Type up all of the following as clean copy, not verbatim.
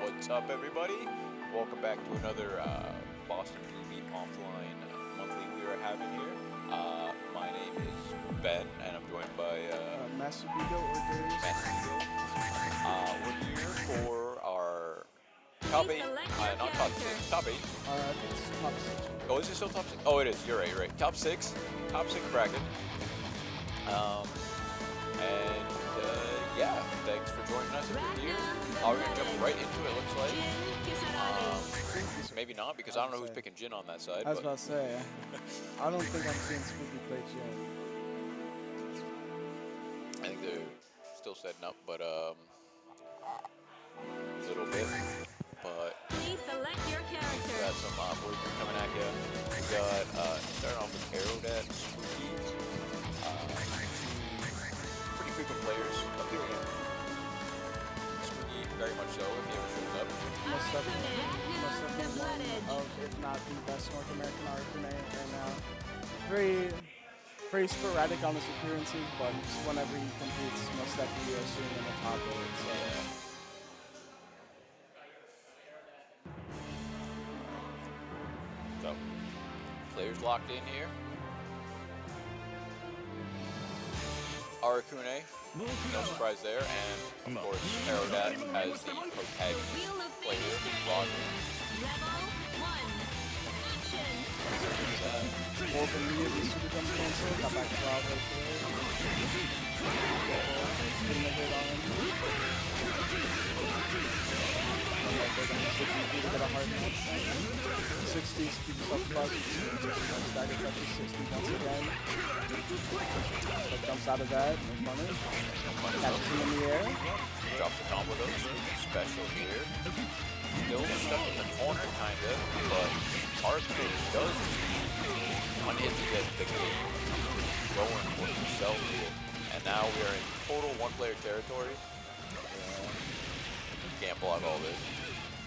What's up, everybody? Welcome back to another Boston BBB offline monthly we are having here. My name is Ben, and I'm joined by Master Vigo or Darius? Master Eagle. We're here for our top 8, not top 6, top 8. I think it's top 6. Oh, is it still top 6? Oh, it is. You're right, you're right. Top 6 bracket. Yeah, thanks for joining us if you're here. We're going to jump right into it, looks like. Maybe not, because I don't know who's picking Jin on that side. I was about to say, I don't think I'm seeing Spooky play Jin. I think they're still setting up, but a little bit. But Please select your character. we got some boys coming at you. We got starting off with Aerodat, Spooky. Pretty frequent players up here again. Spooky, very much so, if he ever shows up. Most definitely one of, if not the best North American RFNA right now. Very sporadic on his appearances, but just whenever he competes, most definitely you're assuming in the top 8. So, players locked in here. Arakune, no surprise there, and of course Aerodat as the protagonist player, vlogger. Wolf immediately super jump cancel, got back to Rob right there. Getting a hit on him. They're going to get a hard hit. 60s, keep yourself plus. Stagger touches 60 once again. But jumps out of that, no funny. Catches him in the air. Drops the combo though, special here. Still stuck in the corner, kinda, but Arcade does unhit to get the game going for himself here. And now we are in total one-player territory. You can't block all this.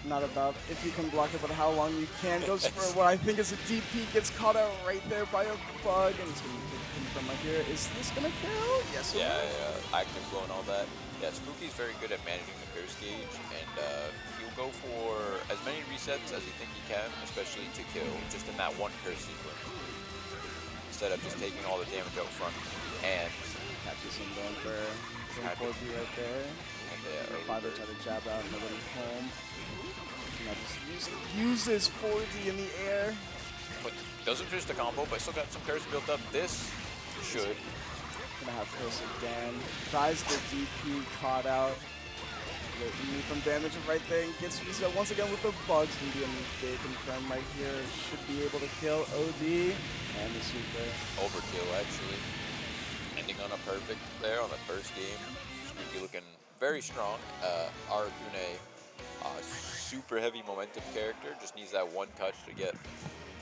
Not about if you can block it, but how long you can. Goes for what I think is a DP, gets caught out right there by a bug, and it's going to take him from right here. Is this going to kill? Yes, it will. Active flow and all that. Yeah, Spooky's very good at managing the curse gauge, and he'll go for as many resets as he think he can, especially to kill, just in that one curse sequence, instead of just taking all the damage up front. And Catches him going for 4B right there. and Fiver try to jab out, nobody home. Now just uses 4D in the air. but doesn't finish the combo, but still got some curse built up. This should. Gonna have curse again. Tries the DP, caught out. Getting from damage right there and gets reset once again with the bugs. Medium big confirm right here. Should be able to kill OD and the super. Overkill, actually. Ending on a perfect there on the first game. Spooky looking very strong. Arakune, super heavy momentum character. Just needs that one touch to get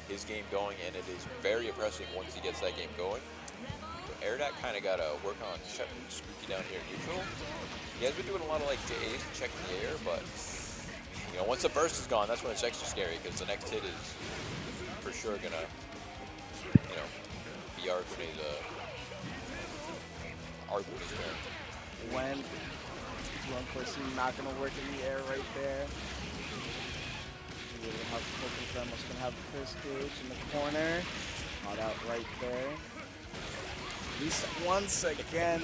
his game going, and it is very impressive once he gets that game going. So Aerodat kind of got to work on shutting Spooky down here neutral. He has been doing a lot of like J's and checking the air, but you know, once the burst is gone, that's when it's extra scary, because the next hit is for sure gonna, you know, be Arakune's turn. When one person not gonna work in the air right there. Really have to focus on what's gonna have first gauge in the corner. Caught out right there. Reset once again.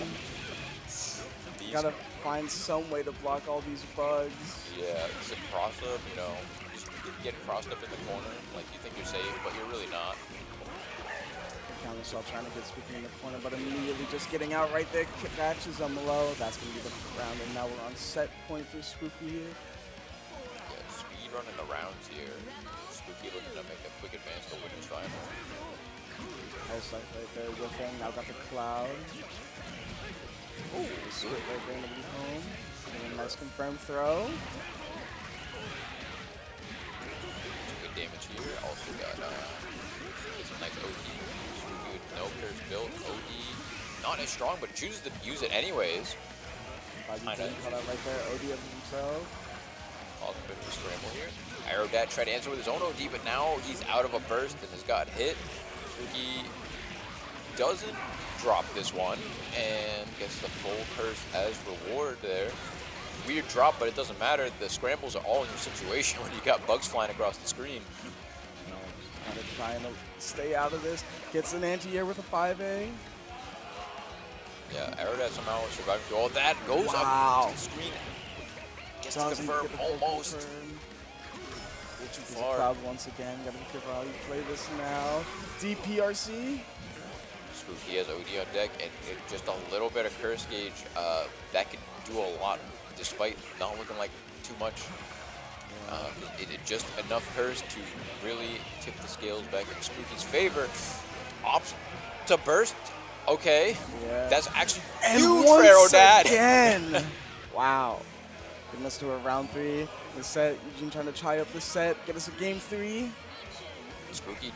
Gotta find some way to block all these bugs. Yeah, it's a cross up, you know, just getting crossed up in the corner, like you think you're safe, but you're really not. Counter shot trying to get Spooky in the corner, but immediately just getting out right there, catches him low. That's gonna be the round, and now we're on set point for Spooky here. Yeah, speed running the rounds here. Spooky looking to make a quick advance to win his final. Pulse life right there with him. Now got the cloud. Oh, split right there, nobody home. And a nice confirmed throw. Good damage here. Also got some nice OD. Good no curse built. OD not as strong, but chooses to use it anyways. Kinda caught out right there. OD of himself. Also a bit of a scramble here. Aerodat tried to answer with his own OD, but now he's out of a burst and has got hit. He doesn't drop this one and gets the full curse as reward there. weird drop, but it doesn't matter. The scrambles are all in your situation when you got bugs flying across the screen. Kind of trying to stay out of this. Gets an anti-air with a 5A. Yeah, Aerodat somehow surviving through all that. Goes Wow. up to the screen. Gets to Doesn't confirm get the full almost. confirm. A little too There's a far. crowd once again. Gotta be careful how you play this now. DPRC. Spooky has OD on deck, and just a little bit of curse gauge that could do a lot, despite not looking like too much. It just enough curse to really tip the scales back in Spooky's favor. Opts to burst. Okay, Yeah. that's actually And huge for once Aerodat. again. Wow. Getting us to a round 3. The set, Eugene trying to tie up the set, get us a game 3. Spooky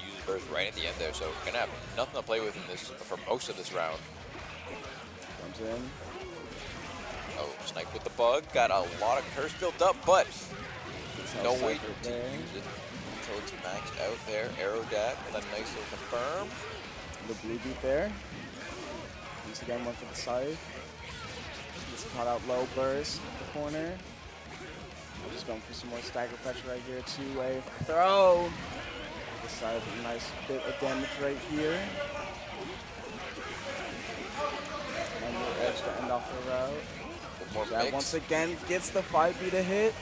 uses burst right at the end there, so gonna have nothing to play with in this for most of this round. Comes in. Oh, Snipe with the bug, got a lot of curse built up, but no way to there. use it until it's maxed out there. Aerodat with a nice little confirm. The blue beat there. Once again, went for the side. Just caught out low burst at the corner. We're just going for some more stagger pressure right here. Two-way throw. The side with a nice bit of damage right here. And the edge to end off the route. More That mix. once again gets the 5B to hit.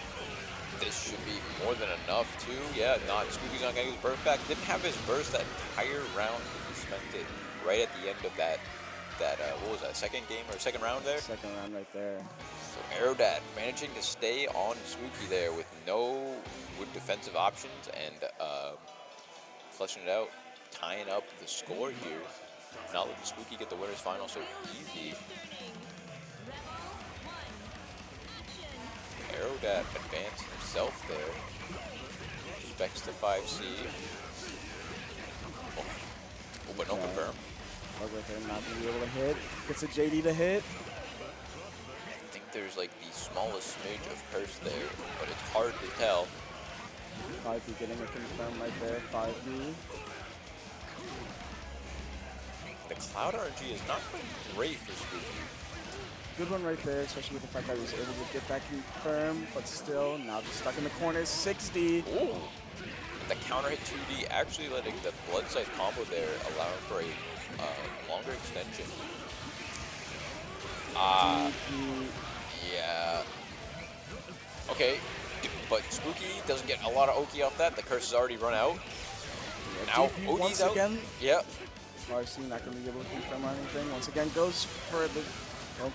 This should be more than enough too. Yeah, Spooky's not gonna use burst back. Didn't have his burst that entire round. He spent it right at the end of that what was that, second game or second round there? Second round right there. So Aerodat managing to stay on Spooky there with no good defensive options and fleshing it out, tying up the score here. Not letting Spooky get the winner's final so easy. Aerodat advanced himself there. Specs the 5C. Oh, but no confirm. Bug right there, not being able to hit. Gets a JD to hit. I think there's like the smallest smidge of curse there, but it's hard to tell. 5B getting a confirm right there. 5B. The Cloud RNG is not great for Spooky. Good one right there, especially with the fact that he was able to get that confirm, but still, now just stuck in the corner. 60. Ooh. The counter hit 2D actually letting the blood sight combo there, allowing for a longer extension. Yeah. Okay, but Spooky doesn't get a lot of Oki off that. The curse has already run out. Now DP Oki's once out. again. Yep. RC not going to be able to confirm or anything. Once again, goes for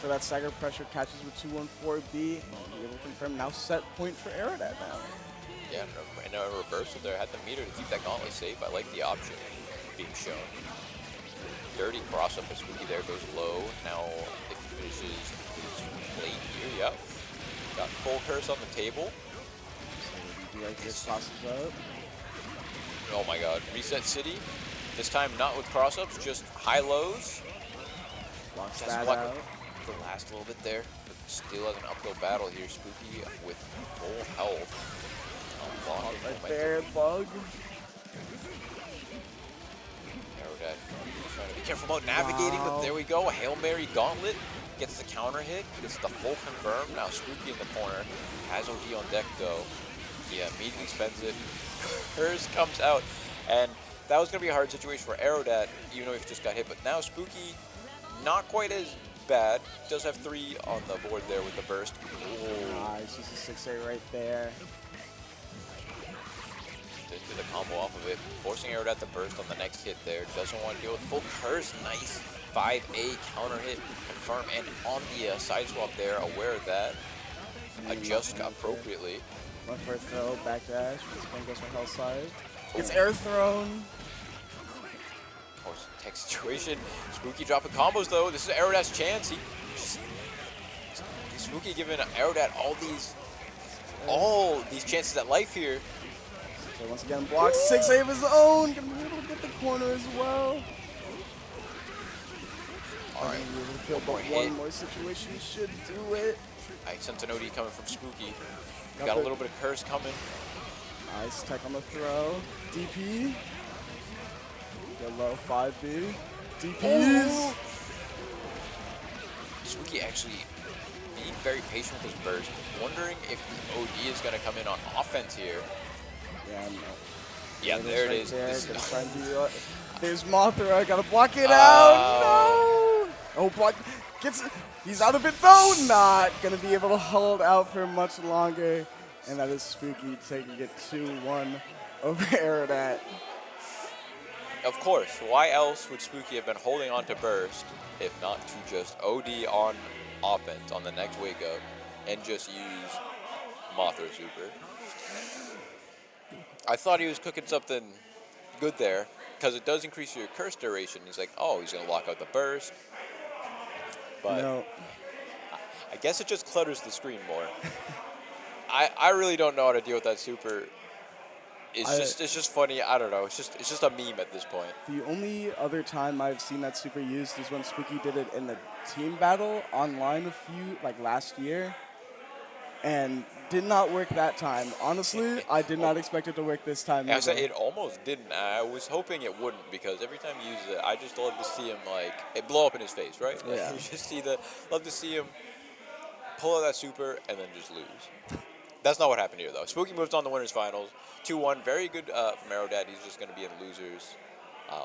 that stagger pressure, catches with 214B. Be able to confirm. Now set point for Aerodat now. Yeah, and a reversal there. Had the meter to keep that gauntlet safe. I like the option being shown. Dirty cross up as Spooky there goes low. Now if he finishes his late here, yep. Got full curse on the table. So right here, crosses up. Oh my god. Reset City. This time not with cross ups, just high lows. Blocks That's that block out. the last little bit there, but still has an uphill battle here. Spooky with full health. Unblocking Right momentum. there, bug. Aerodat trying to be careful about navigating, but there we go. A Hail Mary gauntlet. Gets the counter hit, gets the full confirm. Now Spooky in the corner. Has OD on deck though. Yeah, immediately spends it. Hers comes out. And that was going to be a hard situation for Aerodat, even though he just got hit. But now Spooky, not quite as bad. Does have 3 on the board there with the burst. Nice, just a 6A right there. Just get the combo off of it. Forcing Aerodat to burst on the next hit there. Doesn't want to deal with full curse. Nice 5A counter hit. Confirm. And on the side swap there, aware of that. Adjust appropriately. Went for a throw, back dash. Once again goes for hell side. Gets air thrown. Oh, tech situation. Spooky dropping combos though. This is Aerodat's chance. Spooky giving Aerodat all these chances at life here. So once again blocks 6A of his own. Gonna be able to get the corner as well. All right. But one more situation should do it. I sense an OD coming from Spooky. Got a little bit of curse coming. Nice tech on the throw. DP. Get low 5B. DPs. Spooky actually being very patient with his burst, wondering if the OD is going to come in on offense here. Yeah, no. Yeah, there it right is. There. This Gonna is try and do, there's Mothra, gotta block it out. No! Oh, block. He's out of it though. Not gonna be able to hold out for much longer. And that is Spooky taking it 2-1 over Aerodat. Of course, why else would Spooky have been holding on to burst if not to just OD on offense on the next wake up and just use Mothra Super? I thought he was cooking something good there because it does increase your curse duration. He's like, oh, he's going to lock out the burst. But No. I guess it just clutters the screen more. I really don't know how to deal with that super. It's just funny. I don't know. It's just a meme at this point. The only other time I've seen that super used is when Spooky did it in the team battle online last year, and did not work that time. Honestly, I did not expect it to work this time. I say it almost didn't. I was hoping it wouldn't because every time he uses it, I just love to see him it blow up in his face, right? Yeah. You just love to see him pull out that super and then just lose. That's not what happened here, though. Spooky moves on to winners finals. 2-1, very good from Aerodat. He's just going to be in losers,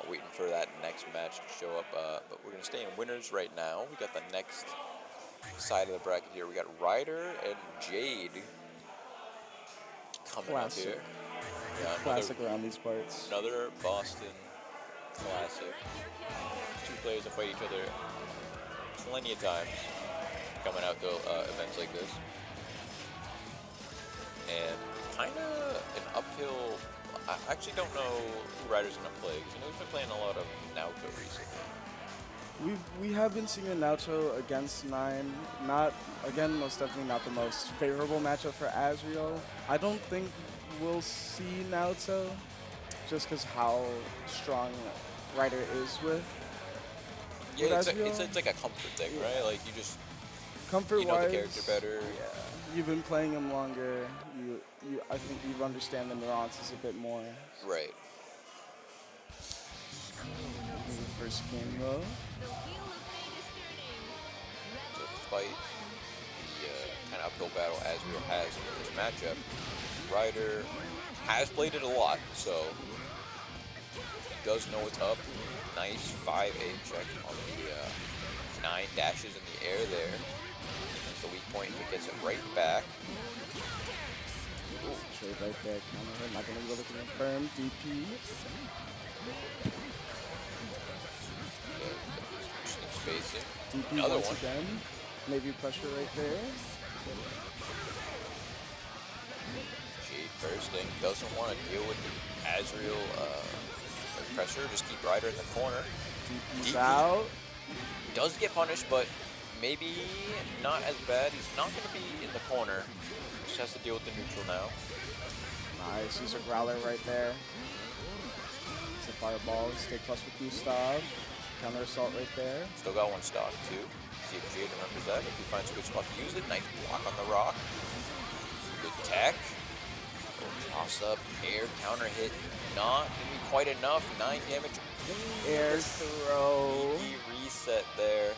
waiting for that next match to show up. But we're going to stay in winners right now. We got the next side of the bracket here. We got Ryder and Jade coming up here. Yeah, Classic around these parts. Another Boston classic. Two players that fight each other plenty of times coming out to events like this. And kind of an uphill. I actually don't know who Ryder's going to play because he's been playing a lot of Naoto recently. We have been seeing a Naoto against 9. Most definitely not the most favorable matchup for Azriel. I don't think we'll see Naoto just because how strong Ryder is with. Yeah, it's like a comfort thing, right? Like you just comfort-wise, you know the character better. Yeah. You've been playing him longer. I think you understand the nuances a bit more. Right. First game though. So despite the kind of uphill battle Azriel has in this matchup, Ryder has played it a lot, so he does know what's up. Nice 5A check on the 9 dashes in the air there. The weak point, he gets it right back. Ooh, trade right there, counter. Not gonna be able to confirm DP. Spacing. DP Another once one. again. Maybe pressure right there. Jade bursting. Doesn't want to deal with the Azriel pressure. Just keep Ryder in the corner. DP's out. Does get punished, but maybe not as bad. He's not going to be in the corner. Just has to deal with the neutral now. Nice. Use a growler right there. It's a fireball. Stay plus with Gustav. Counter assault right there. Still got one stock too. See if Jade remembers that. If he finds a good spot to use it. Nice block on the rock. Good tech. Toss up. Air counter hit. Not going to be quite enough. 9 damage. Air throw. He reset there.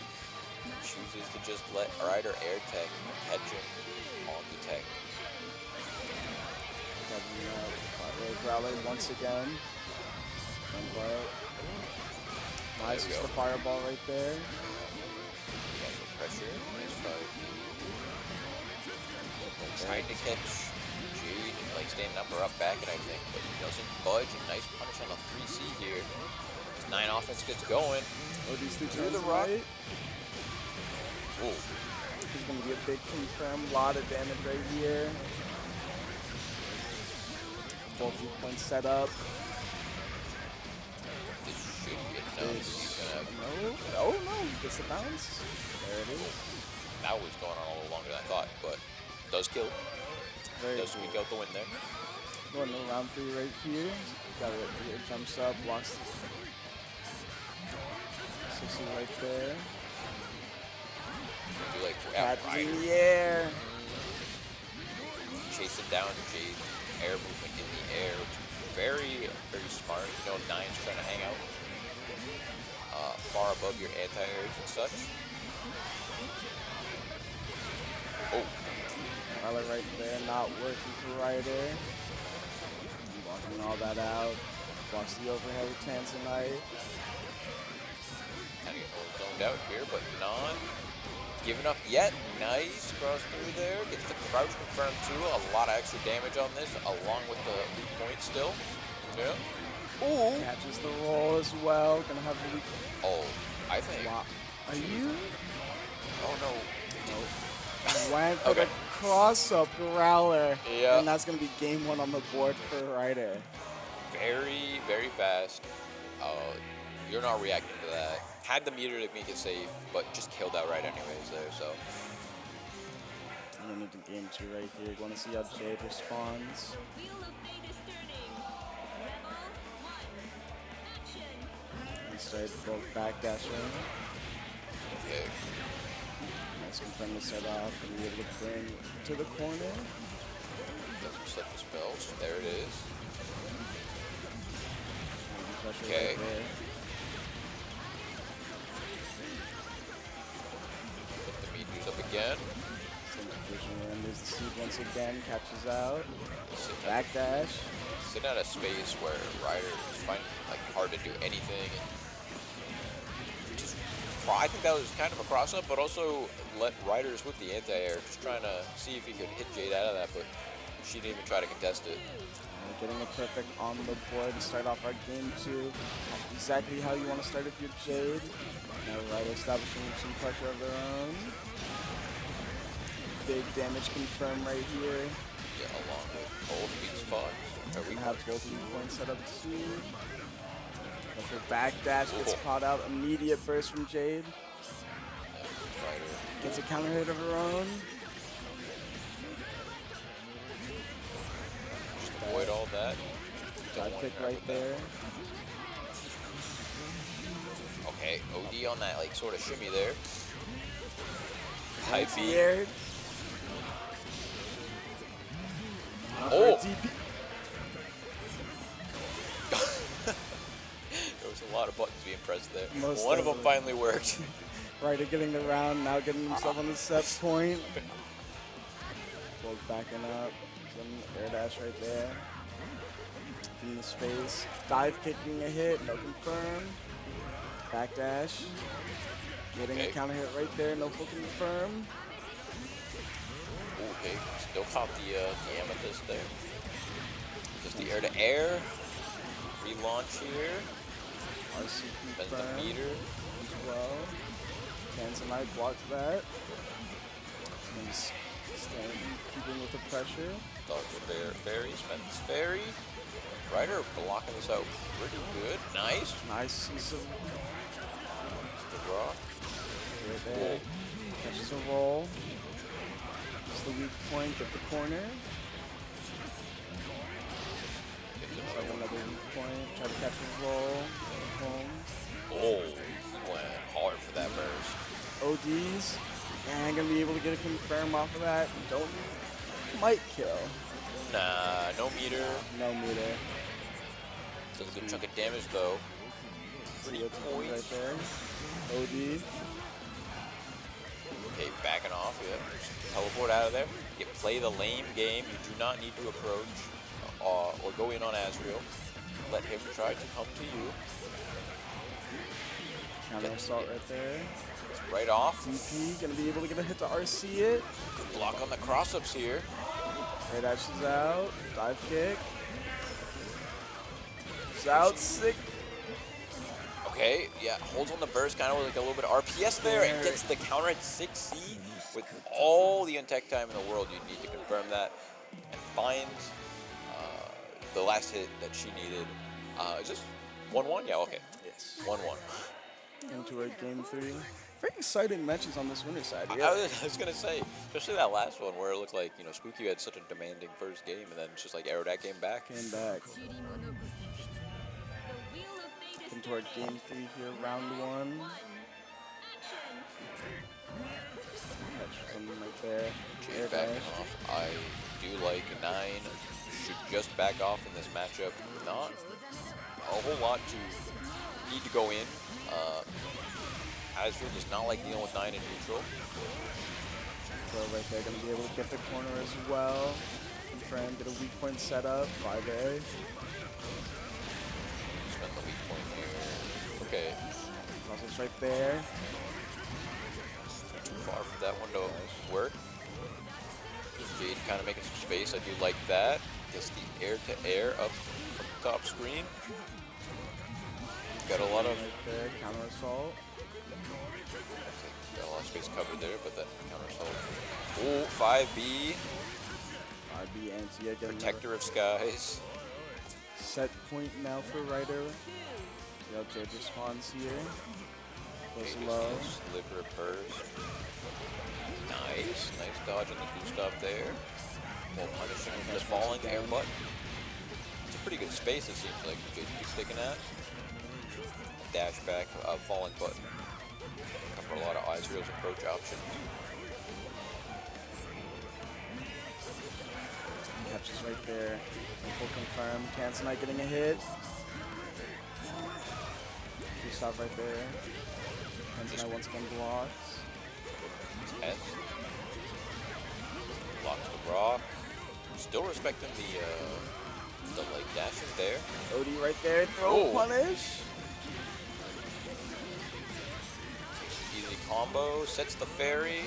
Chooses to just let Ryder air tech catch him on the tech. Growler once again. Nice, just the fireball right there. Also pressure. Nice fight. Trying to catch Jade, like standing up or up back, and I think, but he doesn't budge. And nice punish on the 3C here. 9 offense gets going. Oh, these two through the rock. Right. Ooh. This is going to be a big confirm. A lot of damage right here. Both weak points set up. This should get done. He's gonna. No, he gets the bounce. There it is. That was going on a little longer than I thought, but does kill. Does squeak out the win there. Going to round 3 right here. Got it. It jumps up, blocks. 60 right there. Do like Catch in the air. Chase it down, Jade. Air movement in the air, which is very, very smart. You know, 9's trying to hang out far above your anti-airs and such. Growler right there, not working for Ryder. Blocking all that out. Blocks the overhead with Tanzanite. Kind of getting a little zoned out here, but not giving up yet. Nice cross through there. Gets the crouch confirmed too. A lot of extra damage on this, along with the weak point still. Yeah. Ooh. Catches the roll as well. Gonna have a weak. Oh, I think. Wow. Are you? Oh no. Went for the cross-up Growler. Yeah. And that's gonna be game 1 on the board for Ryder. Very, very fast. You're not reacting to that. Had the meter to make it safe, but just killed outright anyways there, so. And then into game 2 right here. Want to see how Jade responds. He started both backdashing. Okay. Nice confirm to set off and be able to bring to the corner. Doesn't slip the spell, so there it is. Pressure Okay. right there. Put the meters up again. Same position, and there's the seed once again, catches out. Sitting Backdash. Sitting at a space where Ryder is finding like hard to do anything. And just, I think that was kind of a cross-up, but also let Ryder's with the anti-air, just trying to see if he could hit Jade out of that, but she didn't even try to contest it. Getting a perfect on the board to start off our game 2. Exactly how you want to start if you're Jade. Now Ryder establishing some pressure of their own. Big damage confirmed right here. Yeah, along with cold weak spot. Or We weak have both weak points set up too. Pressure backdash gets caught out. Immediate burst from Jade. Ryder. Gets a counter hit of her own. Avoid all that. Dive kick right there. Okay, OD on that like sort of shimmy there. High B. Air. Oh! DP. There was a lot of buttons being pressed there. Most One of them definitely. finally worked. Ryder getting the round, now getting himself on the set point. Both backing up. Some air dash right there. In the space. Dive kicking a hit, no confirm. Backdash. Getting a counter hit right there, no full confirm. Okay, still caught the amethyst there. Just the air to air. Relaunch here. RC Spends confirm the meter. as well. Tanzanite blocks that. He's staying, keeping with the pressure. Dodge the fairy, spends fairy. Ryder blocking this out pretty good. Nice. Nice use of The rock. right there. Catches a roll. Just the weak point at the corner. Looks like another weak point. Try to catch a roll. Home. Oh, he went hard for that burst. ODs. And gonna be able to get a confirm off of that. Don't. Might kill. Nah, no meter. No meter. Does a good chunk of damage though. Pretty Right points. there. OD. Okay, backing off. Yeah. Just teleport out of there. You play the lame game. You do not need to approach or go in on Azrael. Let him try to come to you. Counter assault right there. It's right off. DP gonna be able to get a hit to RC it. Good block on the cross-ups here. Right dashes out. Dive kick. It's out. Sick. Okay, yeah, holds on the burst, kind of like a little bit of RPS there, and gets the counter at 6C with all the untech time in the world. You need to confirm that and finds the last hit that she needed. Is this 1-1? Yeah, okay. Yes. 1-1. Into our game 3. Very exciting matches on this winner side. I was gonna say, especially that last one where it looked like, you know, Spooky had such a demanding first game, and then it's just like Aerodat came back. Came back. Into our game 3 here, round 1. Catch something right there. Jade backing off. I do like 9 should just back off in this matchup. Not a whole lot to need to go in. Azrael does not like dealing with 9 in neutral. For right there. Going to be able to get the corner as well. Confirm, get a weak point set up. 5A. Spend the weak point here. Okay. Crosses right there. Too far for that one to work. Jade kind of making some space. I do like that. Gets the air-to-air up from the top screen. Got a lot of right there. Counter assault. got a lot of space covered there, but that counter assault. Oh, 5B. 5B anti again. Protector of skies. Set point now for Ryder. See how Jade responds here. Goes low. Sliver purse. Nice dodge on the boost up there. While punishing the falling air butt. It's a pretty good space, it seems like Jade to be sticking at. Dash back, falling button. Cover a lot of Ezreal's approach options. Catches right there. Full confirm. Tanzanite getting a hit. Stop right there. Tanzanite once again blocks. Test. Blocks the rock. Still respecting the like dashing there. Odie right there. Throw punish. Easy combo. Sets the fairy.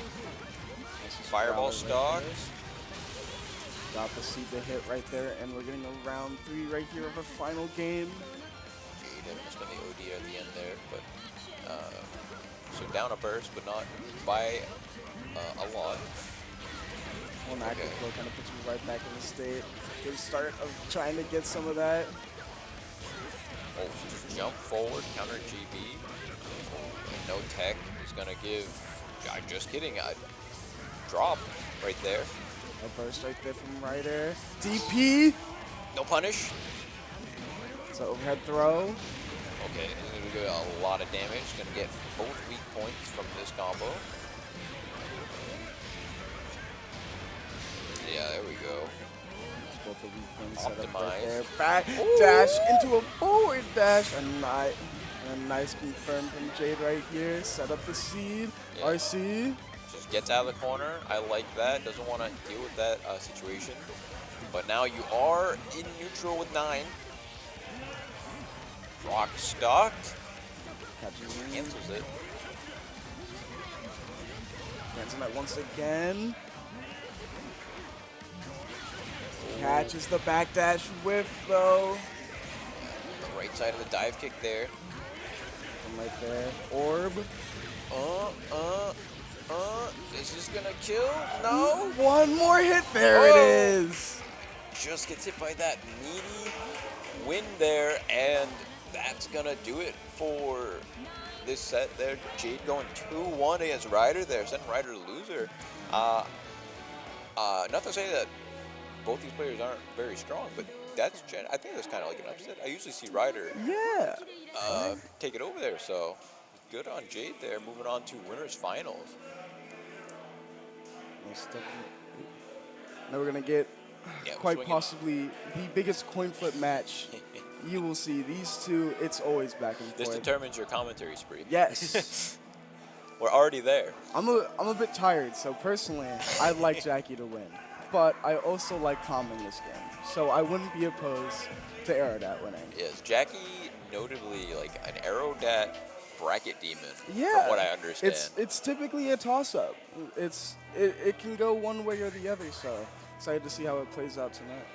Fireball stocks. Got the seed to hit right there, and we're getting a round 3 right here of our final game. Jade having to spend the OD at the end there, but so down a burst, but not by a lot. One active flow kind of puts you right back in the state. Good start of trying to get some of that. Oh, just jump forward, counter GB. And no tech. He's gonna give. Just kidding. A drop right there. A burst right there from Ryder. DP. No punish. It's an overhead throw. Okay, he's gonna do a lot of damage. Gonna get both weak points from this combo. Yeah, there we go. Both the weak points set up right Optimize. there. Back dash into a forward dash. A nice confirm from Jade right here. Set up the seed. Yeah. RC. Just gets out of the corner. I like that. Doesn't want to deal with that situation. But now you are in neutral with 9. Rock stocked. Cancels it. Tanzanite once again. Catches the backdash whiff though. The right side of the dive kick there. From right there. Orb. Is this gonna kill? No. One more hit. There it is. Just gets hit by that meaty wind there, and that's gonna do it for this set there. Jade going 2-1 against Ryder there, sending Ryder to loser. Not to say that both these players aren't very strong, but I think that's kind of like an upset. I usually see Ryder take it over there, so good on Jade there. Moving on to winners finals. Now we're gonna get quite possibly the biggest coin flip match you will see. These two, it's always back and forth. This determines your commentary spree. Yes. We're already there. I'm a bit tired, so personally, I'd like Jackie to win. But I also like calming this game, so I wouldn't be opposed to Aerodat winning. Yes, Jackie, notably like an Aerodat bracket demon, Yeah, from what I understand. It's typically a toss-up. It can go one way or the other, so excited to see how it plays out tonight.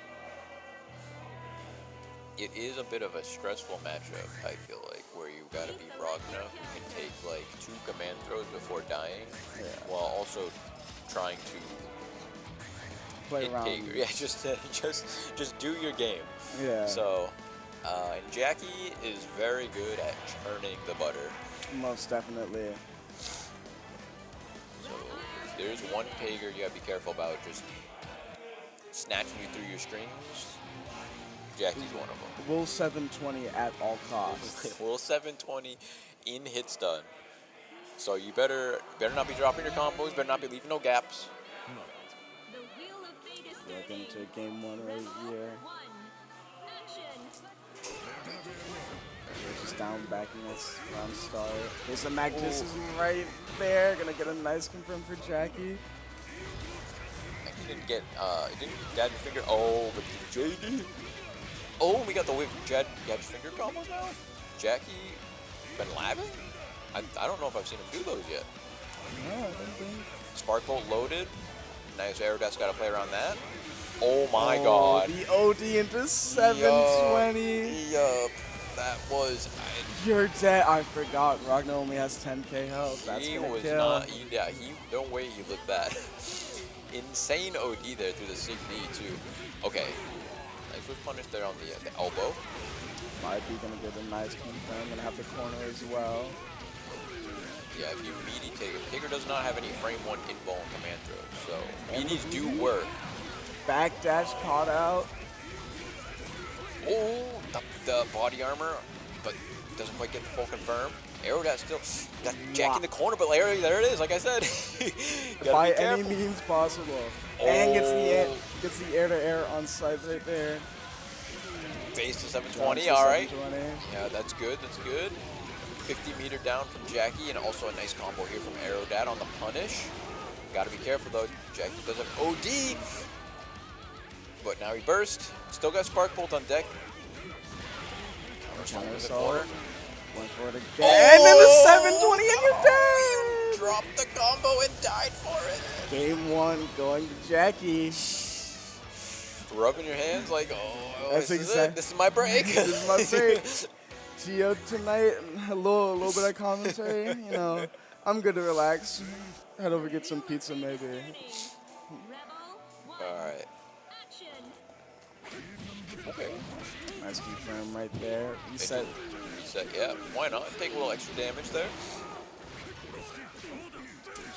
It is a bit of a stressful matchup, I feel like, where you gotta be Ragna, who can take like 2 command throws before dying, while also trying to Play hit around. Kager. Yeah, just do your game. Yeah. So, and Jackie is very good at churning the butter. Most definitely. So if there's one Kager you gotta be careful about just snatching you through your strings, Jackie's one of them. Will 720 at all costs. Will 720 in hit stun. So you better not be dropping your combos, better not be leaving no gaps. Welcome to game 1 right here. We're just down backing this round start. There's a magnetism right there. Gonna get a nice confirm for Jackie. didn't get Gadget Finger. Oh, but JD. Oh, we got the Gadget Finger combos now. Jackie been labbing? I don't know if I've seen him do those yet. No, I don't think. Spark Bolt loaded. Nice. Aerodat's got to play around that. Oh my god. The OD into 720. Yup. That was. You're dead. I forgot. Ragnar only has 10k health. That's He gonna was kill. not. No way he looked that. Insane OD there through the Sig D too. Okay. Nice whip punish there on the elbow. Might be gonna get a nice confirm. Gonna have the corner as well. Yeah, if you meaty Taker does not have any frame 1 invuln command throws, so meaties do work. Backdash caught out. Oh, the body armor, but doesn't quite get the full confirm. Aerodat still got Jack in the corner, but there it is, like I said. By any means possible. Oh. And gets the air-to-air on site right there. Face to 720, all right. Yeah, that's good, that's good. 50-meter down from Jackie, and also a nice combo here from Aerodat on the punish. Got to be careful though. Jackie does have OD, but now he burst. Still got Spark Bolt on deck. Counter in the corner. Went for it again. Oh! And then the 720, and you're dead. Dropped the combo and died for it. Game 1 going to Jackie. Rubbing your hands like, oh, That's this is it. This is my break. This is my break. Geo tonight, a little bit of commentary. You know, I'm good to relax. Head over get some pizza maybe. All right. Okay. Nice confirm right there. Reset. Reset. Yeah. Why not? Take a little extra damage there.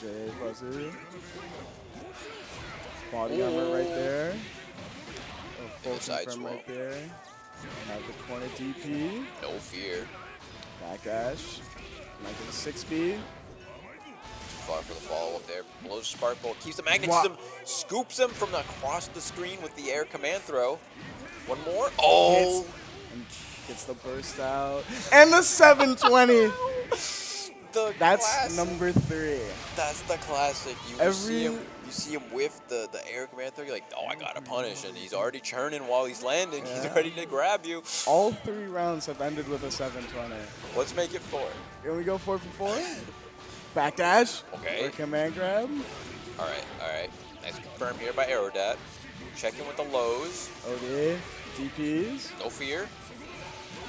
J buzzer. Body armor right there. Full side confirm swap. right there. Have the corner DP. No fear. Backdash. Might get a 6B. Too far for the follow-up there. Blows Spark Bolt. Keeps the magnetism. Scoops him from across the screen with the air command throw. One more. Oh! Gets the burst out. And the 720. That's classic. number 3. That's the classic. You see him whiff the air command throw. You're like, oh, I gotta punish, and he's already churning while he's landing. Yeah. He's ready to grab you. All 3 rounds have ended with a 720. Let's make it 4. Can we go 4 for 4? Backdash. Okay. Or command grab. All right. Nice confirm here by Aerodat. Checking with the lows. OD. DPs. No fear.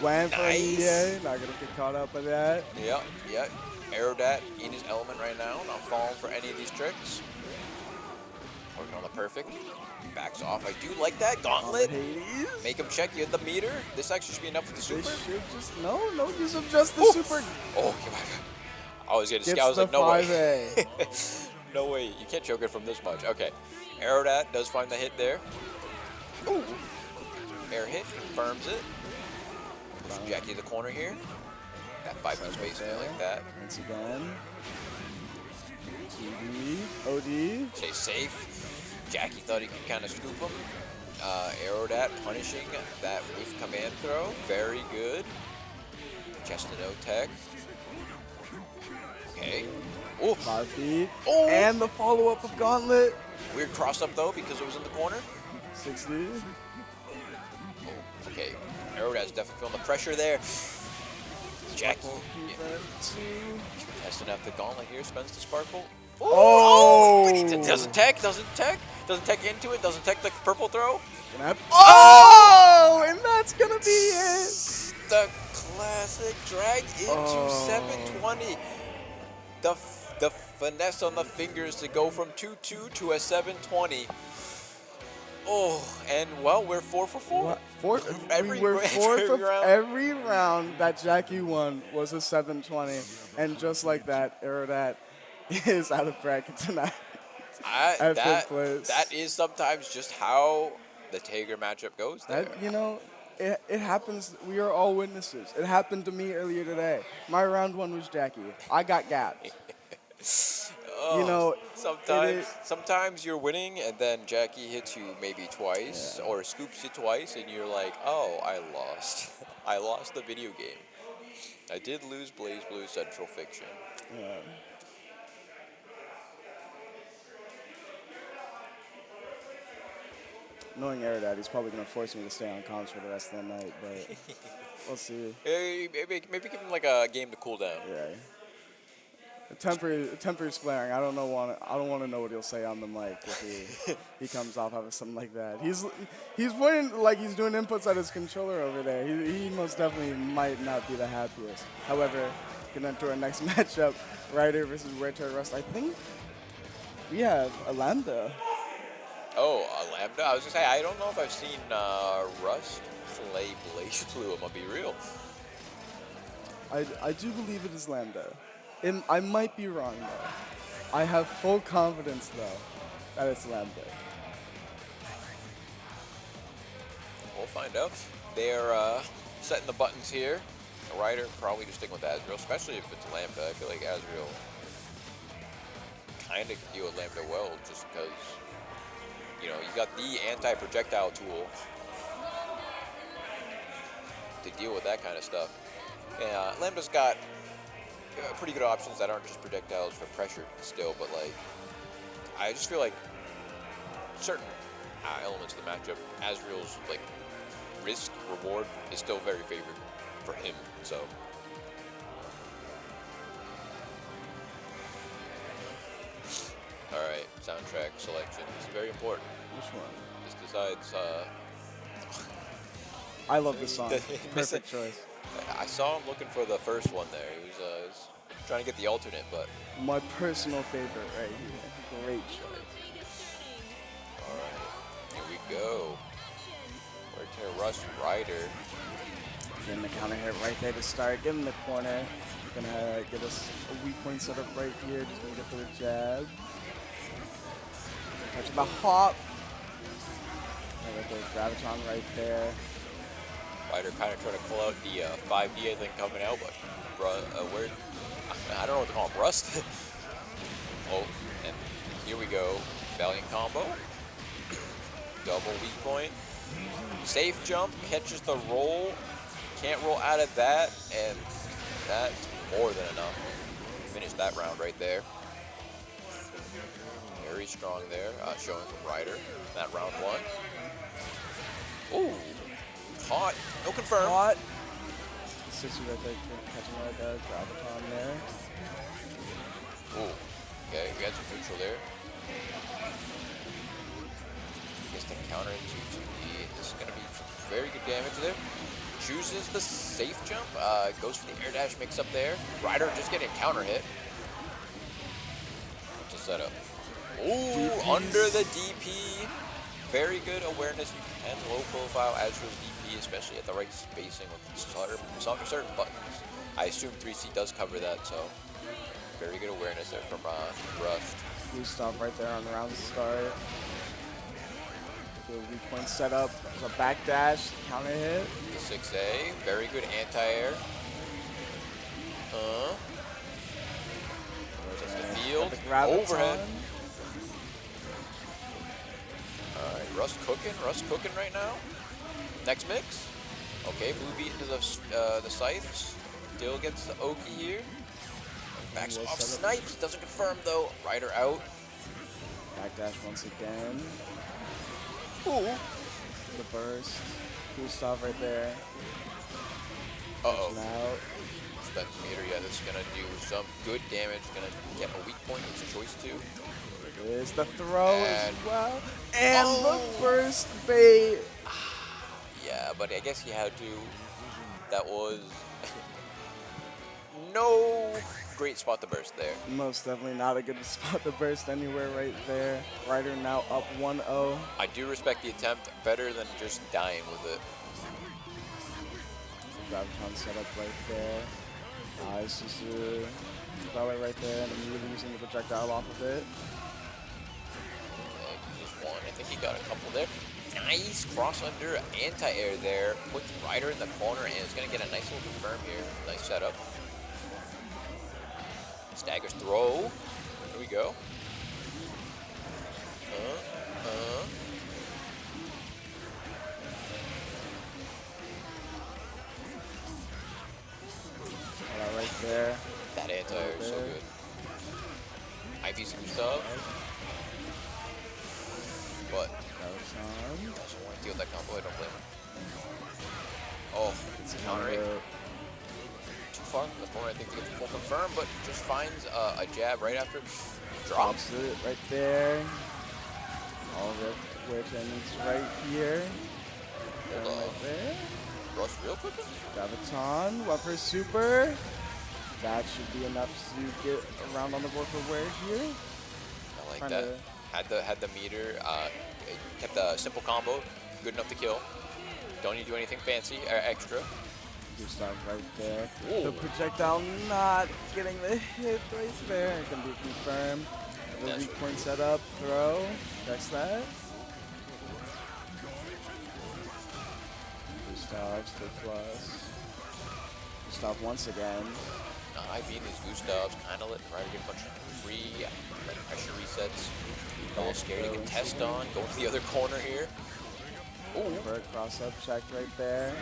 Went for Nice. EA. Not gonna get caught up by that. Yeah. Aerodat in his element right now. Not falling for any of these tricks. Working on the perfect. Backs off. I do like that. Gauntlet. Hades. Make him check. You hit the meter. This actually should be enough for the They super. should just no use of just the Ooh. super. Oh, come on. I was getting Gets scared. I was the like, no way. 5A. No way. You can't choke it from this much. Okay. Aerodat does find the hit there. Ooh. Air hit. Confirms it. Pushing Jackie to the corner here. That 5 space there like that. Once again. TD. OD. Stay safe. Jackie thought he could kind of scoop him. Aerodat punishing that whiff command throw. Very good. Chest to no tech. Okay. Oh. 5 feet. Oh. And the follow-up of Gauntlet. Weird cross up though because it was in the corner. 60. Oh, okay. Aerodat's definitely feeling the pressure there. Jackie testing out the gauntlet here. Spends the Sparkle. Oh! But he doesn't tech into it. Doesn't tech the purple throw. Oh! And that's gonna be it. The classic drag into 720. The finesse on the fingers to go from 2-2 to a 720. Oh, and well, we're 4 for 4. We were 4 for every round that Jackie won was a 720, and just like that, Aerodat is out of bracket tonight. At 5th place. That is sometimes just how the Tager matchup goes there. You know, it happens. We are all witnesses. It happened to me earlier today. My round 1 was Jackie. I got gapped. Oh, you know, sometimes you're winning and then Jackie hits you maybe twice or scoops you twice and you're like, oh, I lost. I lost the video game. I did lose BlazBlue Central Fiction. Yeah. knowing Aerodat, he's probably going to force me to stay on comms for the rest of the night, but we'll see. Hey, maybe give him like a game to cool down. Yeah. Temporary swearing. I don't want to know what he'll say on the mic if he comes off having something like that. He's pointing like he's doing inputs at his controller over there. He most definitely might not be the happiest. However, can enter our next matchup, Ryder versus Wear Rust. I think we have a Lambda. Oh, a Lambda? I was gonna say, I don't know if I've seen Rust play blazblue, I'm gonna be real. I do believe it is Lambda. I might be wrong, though. I have full confidence, though, that it's Lambda. We'll find out. They're setting the buttons here. Ryder probably just sticking with Azrael, especially if it's Lambda. I feel like Azrael kind of can deal with Lambda well, just because, you know, he's got the anti-projectile tool to deal with that kind of stuff. Yeah, Lambda's got pretty good options that aren't just projectiles for pressure still, but like, I just feel like certain elements of the matchup, Azrael's like risk reward is still very favored for him. So all right, soundtrack selection is very important. Which one? This decides. I love this song. Perfect choice. I saw him looking for the first one there. He was trying to get the alternate, but my personal favorite right here. Great choice. All right, here we go. Where to Rust Ryder. Getting the counter hit right there to start. Give him the corner. Gonna get us a weak point set up right here. Just gonna get for the jab. Touching the hop. Right there, Graviton right there. Ryder kind of trying to pull out the 5D, I think, coming out, but where? I don't know what to call him. Rust. Oh, and here we go. Valiant combo. Double weak point. Safe jump, catches the roll. Can't roll out of that, and that's more than enough. Finish that round right there. Very strong there, showing from Ryder. That round one. Ooh, caught. No confirm. Caught. 60 right there, catching right there. Graviton there. Ooh, okay, we got some neutral there. Gets the counter into 2D. This is going to be some very good damage there. Chooses the safe jump. Goes for the air dash mix up there. Ryder just getting a counter hit. To set up. Ooh, DPs. under the DP. Very good awareness and low profile Azrael's DP, especially at the right spacing with certain buttons. I assume 3C does cover that, so very good awareness there from Rust. Blue stop right there on the round start. The weak point set up. There's a back dash, counter hit. The 6A, very good anti-air. Just the field, overhead. Alright, Rust cooking right now. Next mix. Okay, blue beat into the scythes. Still gets the Oki here. Backs off snipes, doesn't confirm though. Ryder out. Backdash once again. Ooh. The burst. Blue stop right there. Uh-oh. Out. Spence meter, yeah, this is gonna do some good damage. Gonna get a weak point with choice 2. There's the throw as And- well. And the burst bait. Yeah, but I guess he had to. That was no great spot to burst there. Most definitely not a good spot to burst anywhere right there. Ryder now up 1-0. I do respect the attempt better than just dying with it. Graviton set up right there. It's just Valley right there, and immediately using the projectile off of it. Okay, just one. I think he got a couple there. Nice cross under anti-air there. Puts Ryder in the corner, and it's going to get a nice little confirm here. Nice setup. Staggers throw. Here we go. Right there. That anti-air is so good. IV some stuff. But with that combo. I don't blame him. Oh, It's counter kind it. of Too far from the corner, I think, to get the full confirm, but just finds a jab right after. Drops. drops it right there. All of it where it needs right here. And Hold on. right there. Rush real quick. Graviton, one for super. That should be enough to get around on the board for where here. I like Trying that. to- Had the meter. It kept a simple combo, good enough to kill. Don't need to do anything fancy or extra. Gustav right there. Ooh. The projectile not getting the hit right there. It's gonna be confirmed. The That's weak point setup, throw. That's that. Gustav still plus. Gustav once again. I beat these Gustavs, kind of letting Ryder get a bunch of free pressure resets. A little scary to get test on. Going to the other corner here. Ooh. For a cross up check right there.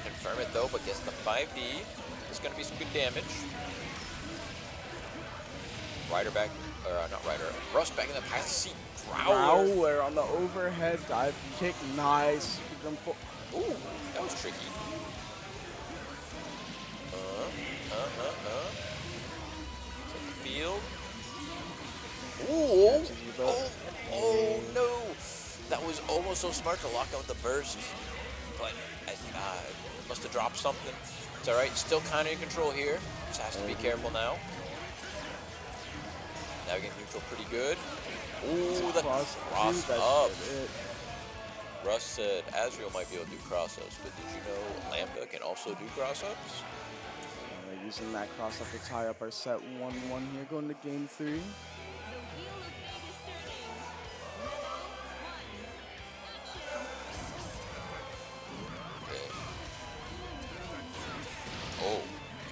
Confirm it though, but gets the 5D. It's going to be some good damage. Ryder back, or not Ryder, Russ back in the past seat. Growler. Growler on the overhead dive kick. Nice. Ooh, that was tricky. Take the field. Ooh. Oh no. That was almost so smart to lock out the burst, but must have dropped something. It's all right. Still kind of in control here. Just has to be careful now. Navigating neutral pretty good. Ooh, the cross up. Russ said Azrael might be able to do cross-ups, but did you know Lambda can also do cross-ups? We're using that cross up to tie up our set 1-1 here, going to game 3. Okay. Oh,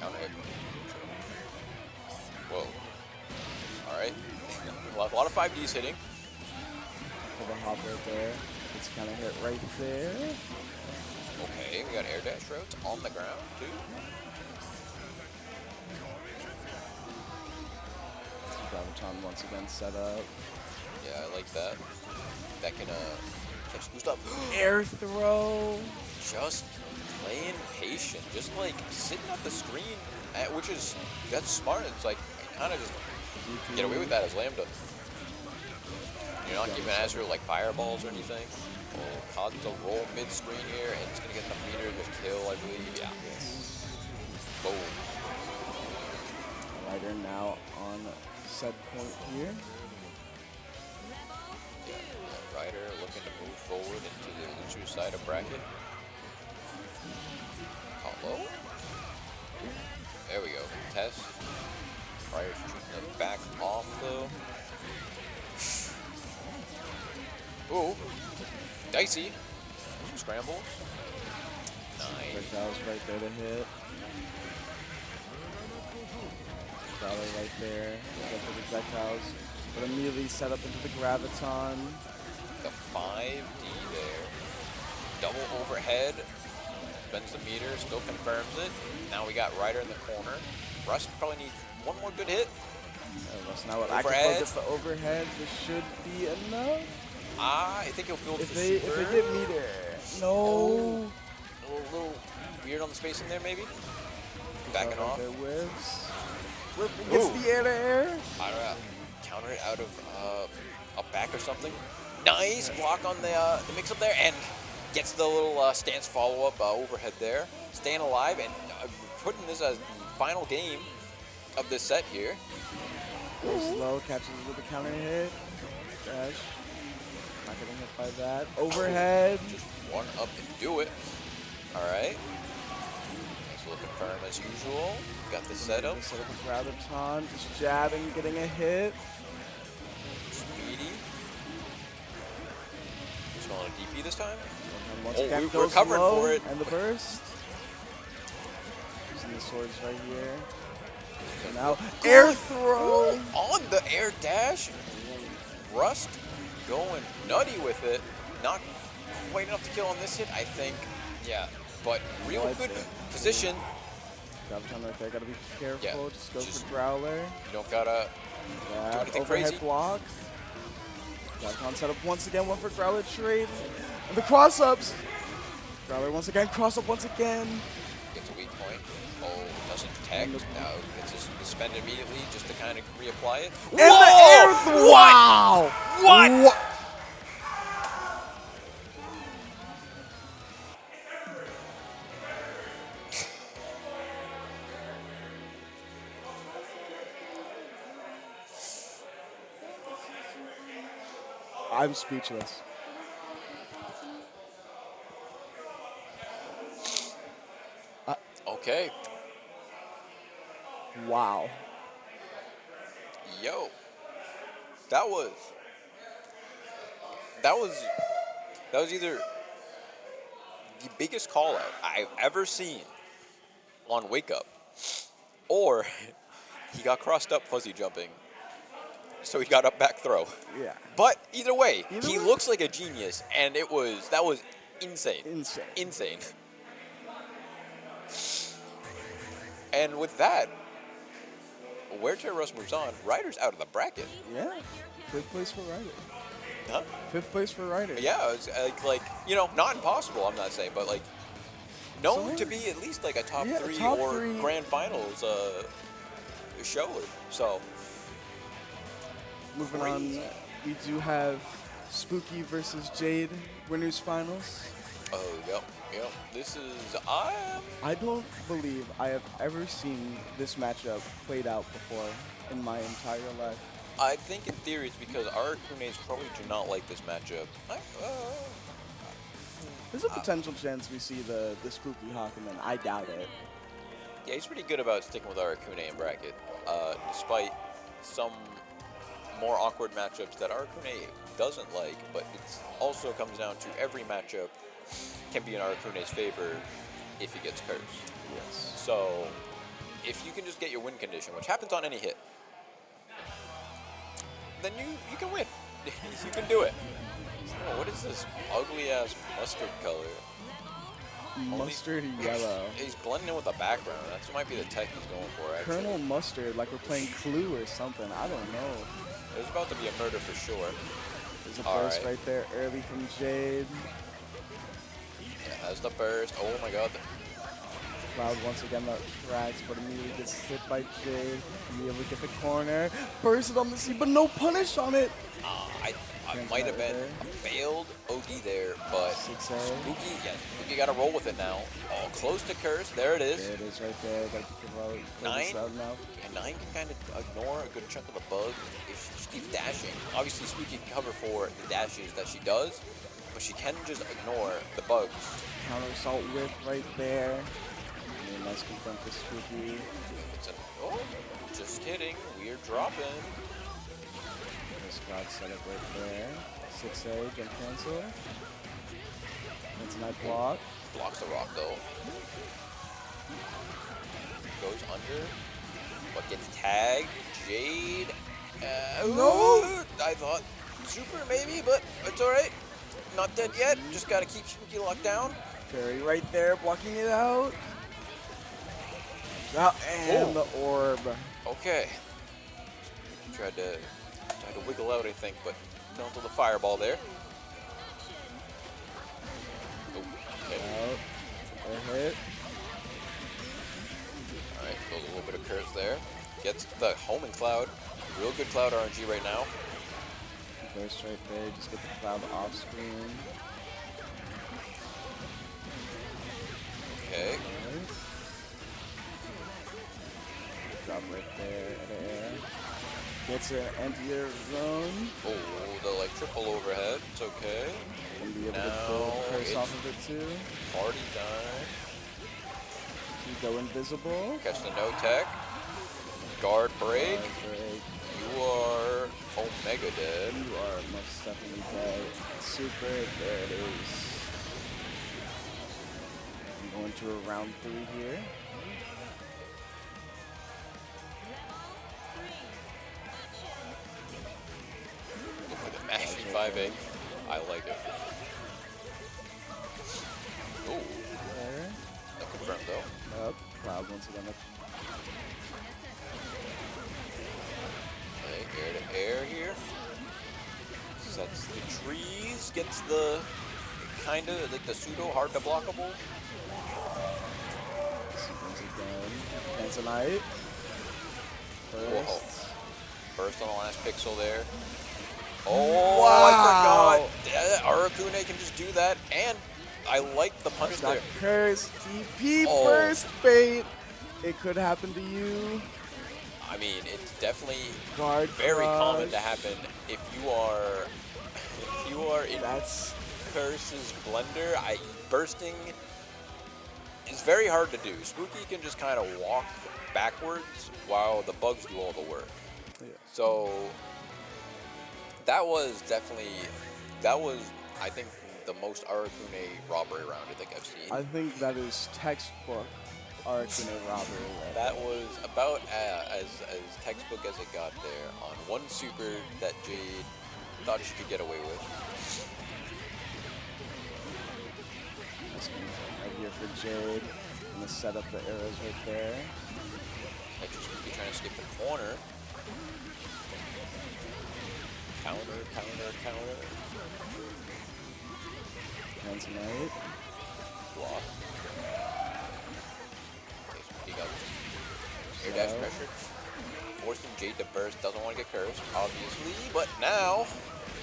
counter hit. Whoa. All right. A lot of 5Ds hitting. For the hop right there. It's kind of hit right there. Okay, we got air dash routes on the ground too. Graviton once again set up. Yeah, I like that. That can catch Gustav. Air throw. Just playing patient, just like sitting at the screen, which is, that's smart. It's like, kind of just get away with that as Lambda. You're not giving Azrael like fireballs or anything. Oh, caught the roll mid-screen here, and it's gonna get the meter to kill, I believe. Yeah. Yes. Boom. Ryder now on set point here. Yeah, Ryder looking to move forward into the loser side of bracket. Combo. There we go. Test. Ryder's shooting the back off though. Ooh. Dicey. Some scrambles. Nice. Projectiles right there to hit. Growler right there. Got the projectiles. But immediately set up into the Graviton. The 5D there. Double overhead. Bends the meter, still confirms it. Now we got Ryder in the corner. Russ probably needs one more good hit. Russ now with Overhead. active focus, the overhead. This should be enough. I think he'll build If for they super. get meter. No. A little weird on the spacing there, maybe. Backing off. There whips. Whip gets the air to air. Counter it out of a back or something. Nice block on the mix-up there, and gets the little stance follow-up overhead there. Staying alive and putting this as the final game of this set here. Slow, catches with a counter hit. Dash. Not getting hit by that. Overhead. Just one up and do it. All right. Nice little confirm as usual. Got the setup. Set up with Graviton. Just jabbing, getting a hit. Speedy. Just going to DP this time. And once Oh, again, we're goes covering low, for it. And the burst. Using the swords right here. So now, air throw. On the air dash. Rust going nutty with it. Not quite enough to kill on this hit, I think. Yeah, but real good position. Graviton right there, gotta be careful. Yeah, Just go for Growler. You don't gotta do anything overhead crazy. block. Dalcon set up once again, one for Growler trade. And the cross-ups. Growler once again, cross-up once again. Gets a weak point. Oh, doesn't tech. No, gets his spend immediately just to kind of reapply it. And the air. Wow! What? I'm speechless. Okay. Wow. Yo. That was either the biggest call out I've ever seen on Wake Up, or he got crossed up fuzzy jumping, so he got up back throw. Yeah. But either way, he way? looks like a genius, and that was insane. Insane. And with that, where Terra Russ moves on, Ryder's out of the bracket. Yeah. 5th place for Ryder. Huh? 5th place for Ryder. Yeah, it's like not impossible. I'm not saying, but like known So, to be at least like a top yeah, three top or 3. grand finals show. So Moving crazy. on, we do have Spooky versus Jade winners finals. Oh, yep. This is I don't believe I have ever seen this matchup played out before in my entire life. I think in theory it's because our Kunes probably do not like this matchup. There's a potential chance we see the Spooky Hawk, and then I doubt it. Yeah, he's pretty good about sticking with our Kune in bracket, despite some more awkward matchups that our Kune doesn't like. But it also comes down to every matchup can be in our Kune's favor if he gets cursed. Yes. So if you can just get your win condition, which happens on any hit, then you can win. You can do it. Oh, what is this ugly ass mustard color? Mustard yellow. He's blending in with the background. That might be the tech he's going for, actually. Colonel Mustard, like we're playing Clue or something. I don't know. There's about to be a murder for sure. There's a burst right there early from Jade. Yeah, that's the burst. Oh my god. Cloud once again that tracks, but immediately gets hit by Jade. Immediately get the corner. Burst it on the sea, but no punish on it. I might have been a failed OD there, but 6A. Spooky got to roll with it now. Oh, close to curse. There it is. There it is right there. Gotta keep it low. 9. Now. And 9 can kind of ignore a good chunk of the bug if she just keeps dashing. Obviously, Spooky can cover for the dashes that she does, but she can just ignore the bugs. Counter assault whip right there. And nice confirm for Spooky. Oh, just kidding. We're dropping. This God set up right there. 6A, jump cancel. That's a nice block. Blocks the rock though. Goes under. But gets tagged. Jade. No! I thought super maybe, but it's alright. Not dead yet. Just gotta keep Spooky locked down. Fairy right there, blocking it out. And the orb. Okay. Tried to wiggle out, I think, but fell into the fireball there. Oh, okay. Out. A hit. Alright, goes a little bit of curse there. Gets the homing cloud. Real good cloud RNG right now. Burst right there, just get the cloud off screen. Okay. Drop right there at the air. Gets an anti-air zone. Oh, the triple overhead. It's okay. Gonna be able Now to pull curse off of it too. Party time. You go invisible. Catch the no tech. Guard break. Break. You are Omega dead. You are most definitely dead. Super, there it is. I'm going to a round 3 here. Look at the mashing 5A. I like it. Ooh. There. No confirmed though. Up. Cloud once again. Okay, air to air here. Sets the trees, gets the kind of like the pseudo hard to blockable. Once again, Tanzanite. Whoa. First. Burst on the last pixel there. Oh, Wow. I forgot. Arakune can just do that, and I like the punish Got there. cursed. DP Oh. burst bait. It could happen to you. I mean, it's definitely Guard very common to crush. happen if you are in That's Curse's blender. Bursting is very hard to do. Spooky can just kind of walk backwards while the bugs do all the work. yeah. So that was I think the most Arakune robbery round I think I've seen. I think that is textbook Arcane robbery. Right That there. was about as textbook as it got there on one super that Jade thought she could get away with. That's gonna be right here for Jade. Gonna set up the arrows right there. I just be trying to skip the corner. Counter, counter, counter. Tanzanite. Block. Okay, so he got air dash pressure. Forcing Jade to burst. Doesn't want to get cursed, obviously. But now,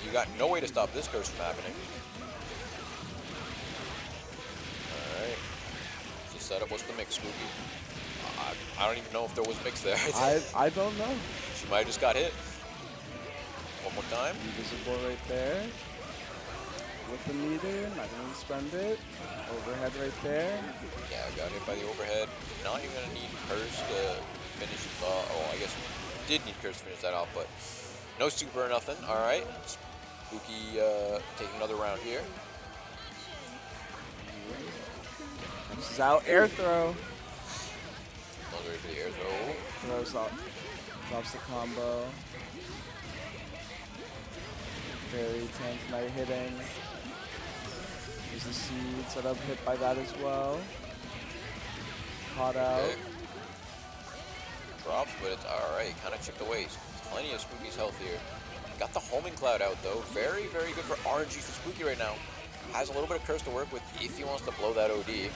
you got no way to stop this curse from happening. Alright. So setup, what's the mix, Spooky? I don't even know if there was mix there. I don't know. She might have just got hit. One more time. Invisible right there. With the meter, not gonna spend it. Overhead right there. Yeah, got hit by the overhead. Not even gonna need curse to finish. Oh, I guess did need curse to finish that off, but no super or nothing. All right, Spooky taking another round here. This is out. Air throw. Another for the air throw. Throws out. Drops the combo. Very Tanzanite hitting. There's the seed set up, hit by that as well. Caught out. Okay. Drops, but it's all right. Kind of chipped away. Plenty of Spooky's health here. Got the homing cloud out though. Very, very good for RNG for Spooky right now. Has a little bit of curse to work with if he wants to blow that OD.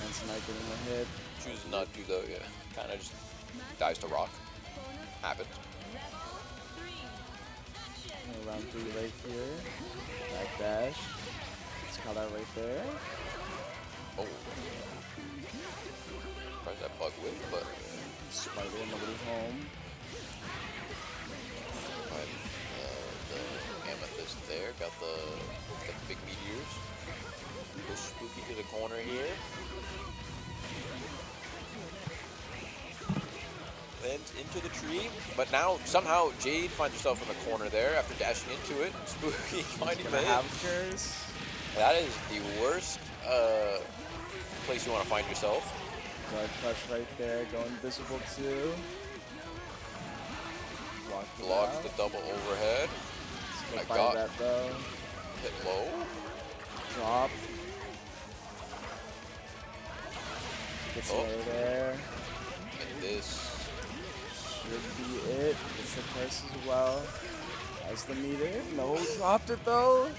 Tanzanite getting a hit. Chooses not to though. Yeah, kind of just dies to rock. Happens. Round 3 right here. Back dash. It's caught out right there. Oh. Surprised that bug with, but Spider, nobody home. the amethyst there. Got the big meteors. Push Spooky to the corner here. And into the tree, but now somehow Jade finds herself in the corner there after dashing into it. Spooky finding the hit. Curse. That is the worst place you want to find yourself. Guard crush right there, going visible too. Blocks the double overhead. I got that though. hit low. Drop. Gets Oh. low there. And this. Should be it. Gets the curse as well. Has the meter. No, dropped it though.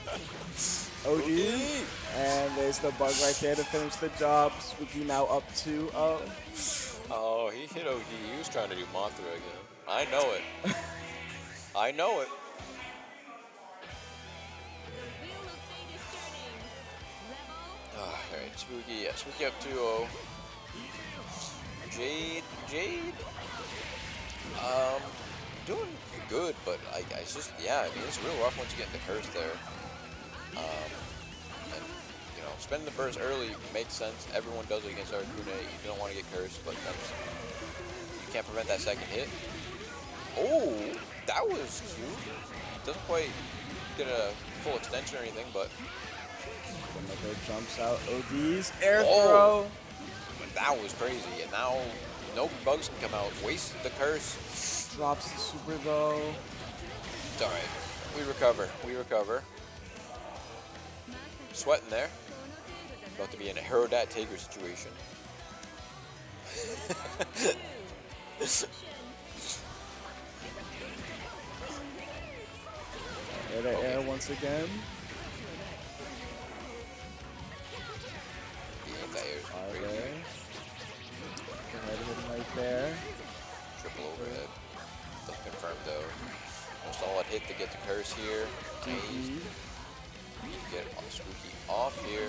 OD. And there's the bug right there to finish the job. Spooky now up 2-0. Oh, he hit OD. He was trying to do Mothra again. I know it. I know it. Alright, Spooky. Yeah, Spooky up 2-0. Jade. Doing good, but it's just, yeah, I mean, it's real rough once you get into curse there. And, you know, spending the burst early makes sense. Everyone does it against Arakune if you don't want to get cursed, but that's, you can't prevent that second hit. Oh, that was cute. Doesn't quite get a full extension or anything, but. Another jumps out. ODs. Air Oh. throw. That was crazy, and now no bugs can come out. Wasted the curse. Drops the super though. It's alright. We recover. Sweating there. About to be an Aerodat Taker situation. Air to air once again. The anti-air is Are crazy. there? Overhead hitting right there. Triple overhead. Doesn't confirm though. No solid hit to get the curse here. Nice. Get Spooky off here.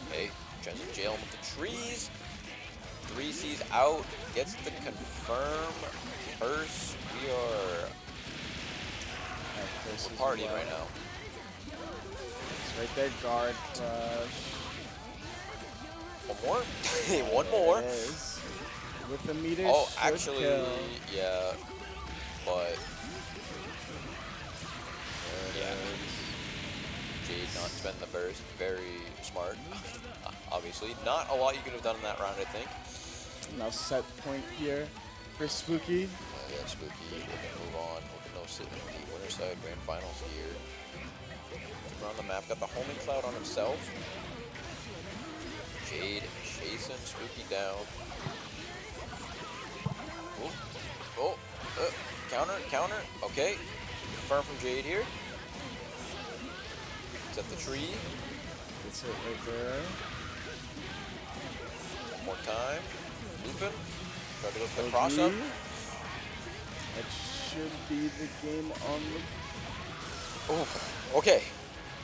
Okay, tries to jail him with the trees. 3C's out. Gets the confirm curse. We're partying right now. It's right there, guard crush. One more? One more. It is. With the meter. Oh, should actually, kill. yeah, but yeah, Jade not spend the burst, very smart. Obviously, not a lot you could have done in that round, I think. Now set point here for Spooky. Yeah, Spooky looking to move on. Looking to sit in the winner side grand finals here. Around the map, got the homing cloud on himself. Jade chasing Spooky down. Oh, counter, okay. Confirm from Jade here. Set the tree. Gets hit right there. One more time. Looping. Try to go for the cross up. That should be the game on the Oh, okay.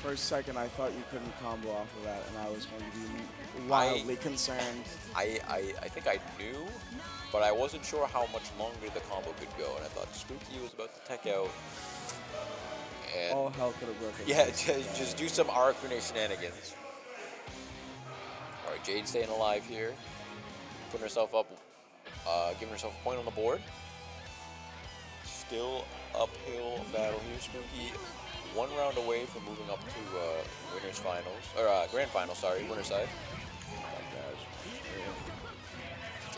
For a second. I thought you couldn't combo off of that, and I was going to be wildly concerned. I think I knew, but I wasn't sure how much longer the combo could go, and I thought Spooky was about to tech out. And All hell could have broken. yeah, just do some Arcune shenanigans. All right, Jade staying alive here, putting herself up, giving herself a point on the board. Still uphill battle here. Spooky, one round away from moving up to winners finals or grand finals. Sorry, winner side.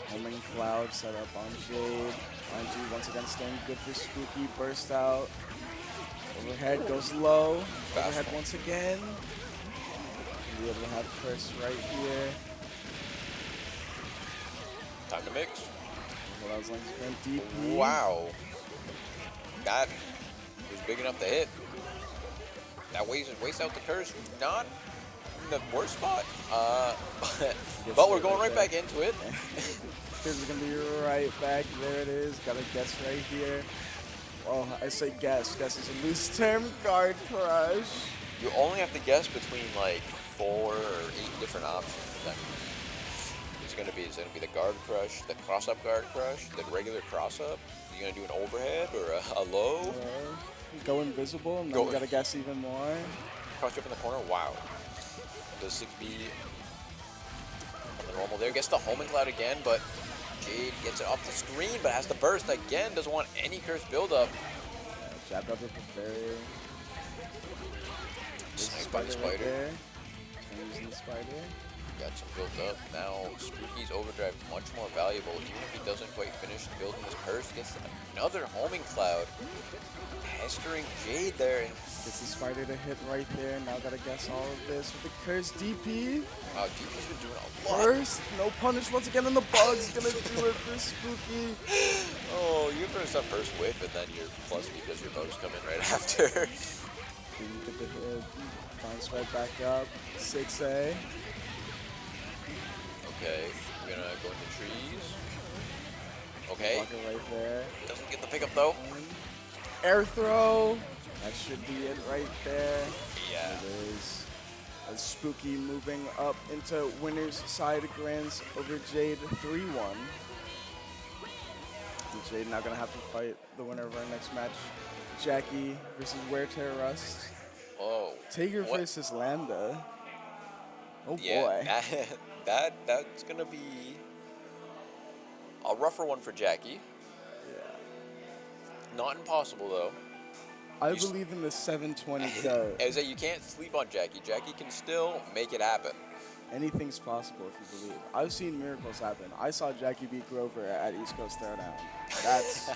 Homing cloud set up on Jade. RNG once again staying good for Spooky. Burst out. Overhead goes low. Overhead once again. Be able to have curse right here. Time to mix. Well, that was like DP. Wow. That was big enough to hit. That wastes out the curse. Not in the worst spot. But we're going right back into it. Curse is going to be right back. There it is. Got a guess right here. Oh, I say guess. Guess is a loose term. Guard crush. You only have to guess between like 4 or 8 different options. Then it's gonna be the guard crush, the cross up guard crush, the regular cross up. You're gonna do an overhead or a low. Go invisible, and then you gotta guess even more. Crouch up in the corner. Wow. Does 6B on the normal there? Gets the homing cloud again, but Jade gets it off the screen, but has the burst again. Doesn't want any curse buildup. Jabbed up with the fairy. Sniped by the spider. Right, using the spider. Got some built up. Now Spooky's overdrive much more valuable. Even if he doesn't quite finish building his curse, gets another homing cloud. Pestering Jade there. Gets the spider to hit right there. Now gotta guess all of this with the curse DP. Wow, DP's been doing a lot. First, no punish once again, and the bug's gonna do it for Spooky. Oh, you first up first whiff, and then you're plus because your bugs come in right after. Didn't get the hit. Bounce right back up. 6A. Okay, we're gonna go into trees. Okay. Walking right there. Doesn't get the pickup though. Air throw. That should be it right there. Yeah. It is. As Spooky moving up into winner's side grands over Jade 3-1. And Jade now gonna have to fight the winner of our next match, Jackie versus Wear Terror Rust. Oh. Tiger versus Lambda. Oh yeah, boy. That's gonna be a rougher one for Jackie. Yeah. Not impossible though. I believe in the 720 code. I say you can't sleep on Jackie. Jackie can still make it happen. Anything's possible if you believe. I've seen miracles happen. I saw Jackie beat Grover at East Coast Throwdown. That's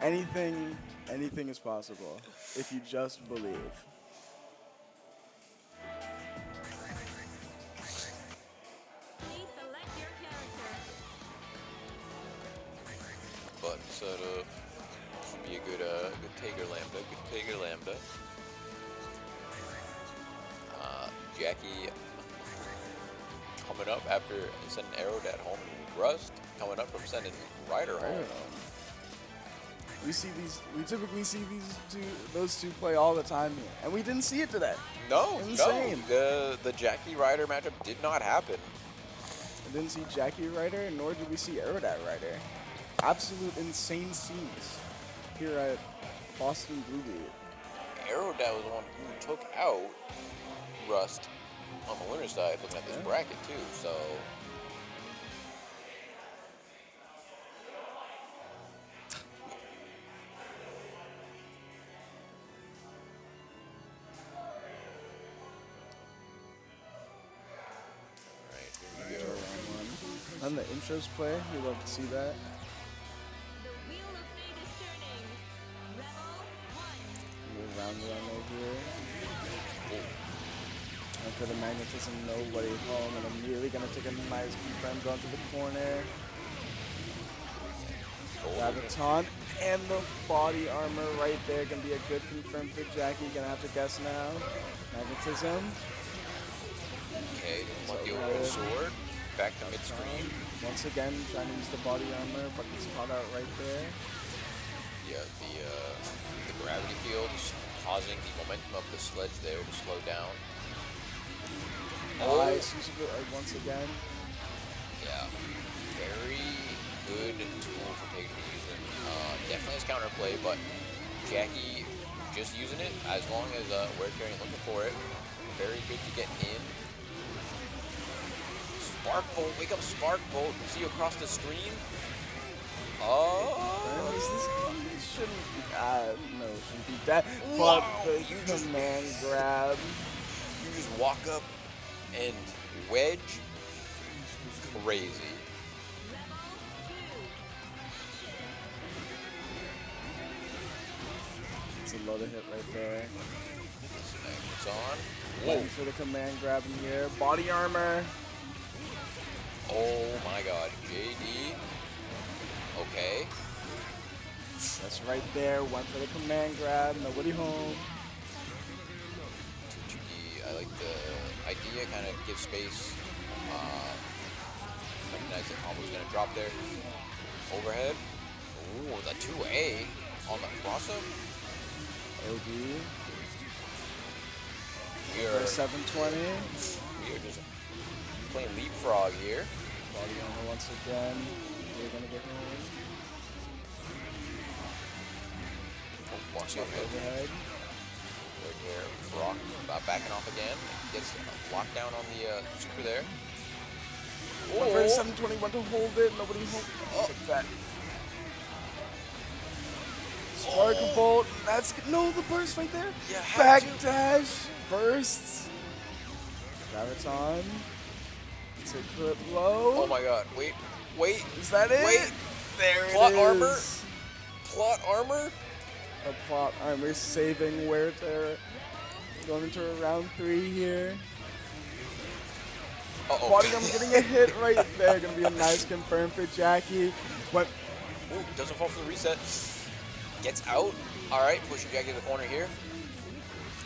anything is possible if you just believe. Button setup. Should be a good Tiger Lambda, good Vega Lambda. Jackie coming up after sending Aerodat home. Rust coming up from sending Ryder home. We typically see those two play all the time here, and we didn't see it today. No, Insane. no. The Jackie Ryder matchup did not happen. I didn't see Jackie Ryder, nor did we see Aerodat Ryder. Absolute insane scenes here at Boston Blue Beat. Aerodat was the one who took out Rust on the winner's side, looking at this bracket too. So. And the intros play, we love to see that. The wheel of fate is turning. Rebel 1. Move round right here. And for the magnetism, nobody home, and immediately gonna take a nice confirmed onto the corner. Graviton and the body armor right there, gonna be a good confirm for Jackie. Gonna have to guess now. Magnetism. Okay, lucky old sword. Back to mid-screen. Once again, trying to use the body armor, but gets caught out right there. Yeah, the gravity field is causing the momentum of the sledge there to slow down. Nice use of it once again. Yeah, very good tool for Pig to be using. Definitely has counterplay, but Jackie just using it as long as we're carrying looking for it. Very good to get in. Spark Bolt, wake up Spark Bolt. See you across the screen. Oh, This shouldn't be, no, it shouldn't be that. Wow, But the you just- command grab. you just walk up and wedge. Crazy. It's a loaded hit right there. It's on. Waiting for the command grab in here. Body armor. Oh my god. JD. Okay. That's right there. Went for the command grab. Nobody home. Too cheeky. I like the idea. Kind of give space. Recognize that combo's going to drop there. Overhead. Ooh, the 2A on the cross-up. OD. We For are 720. We are just playing leapfrog here. Body armor once again. We're going to get home. Oh, walks up Overhead. right there. Brock backing off again. Gets a lockdown on the super there. One for 720. Went to hold it. Nobody home. Oh, that. Sparkle Bolt. That's no, the burst right there. Yeah, Back dash. Bursts. Graviton. Take foot low. Oh my god. Wait. Is that it? Wait. There Plot it is. armor. Plot armor. A plot armor saving Wear Terror. Going into a round 3 here. Uh-oh. Body armor getting a hit right there. Gonna be a nice confirm for Jackie. Went Ooh, doesn't fall for the reset. Gets out. All right, pushing Jackie to the corner here.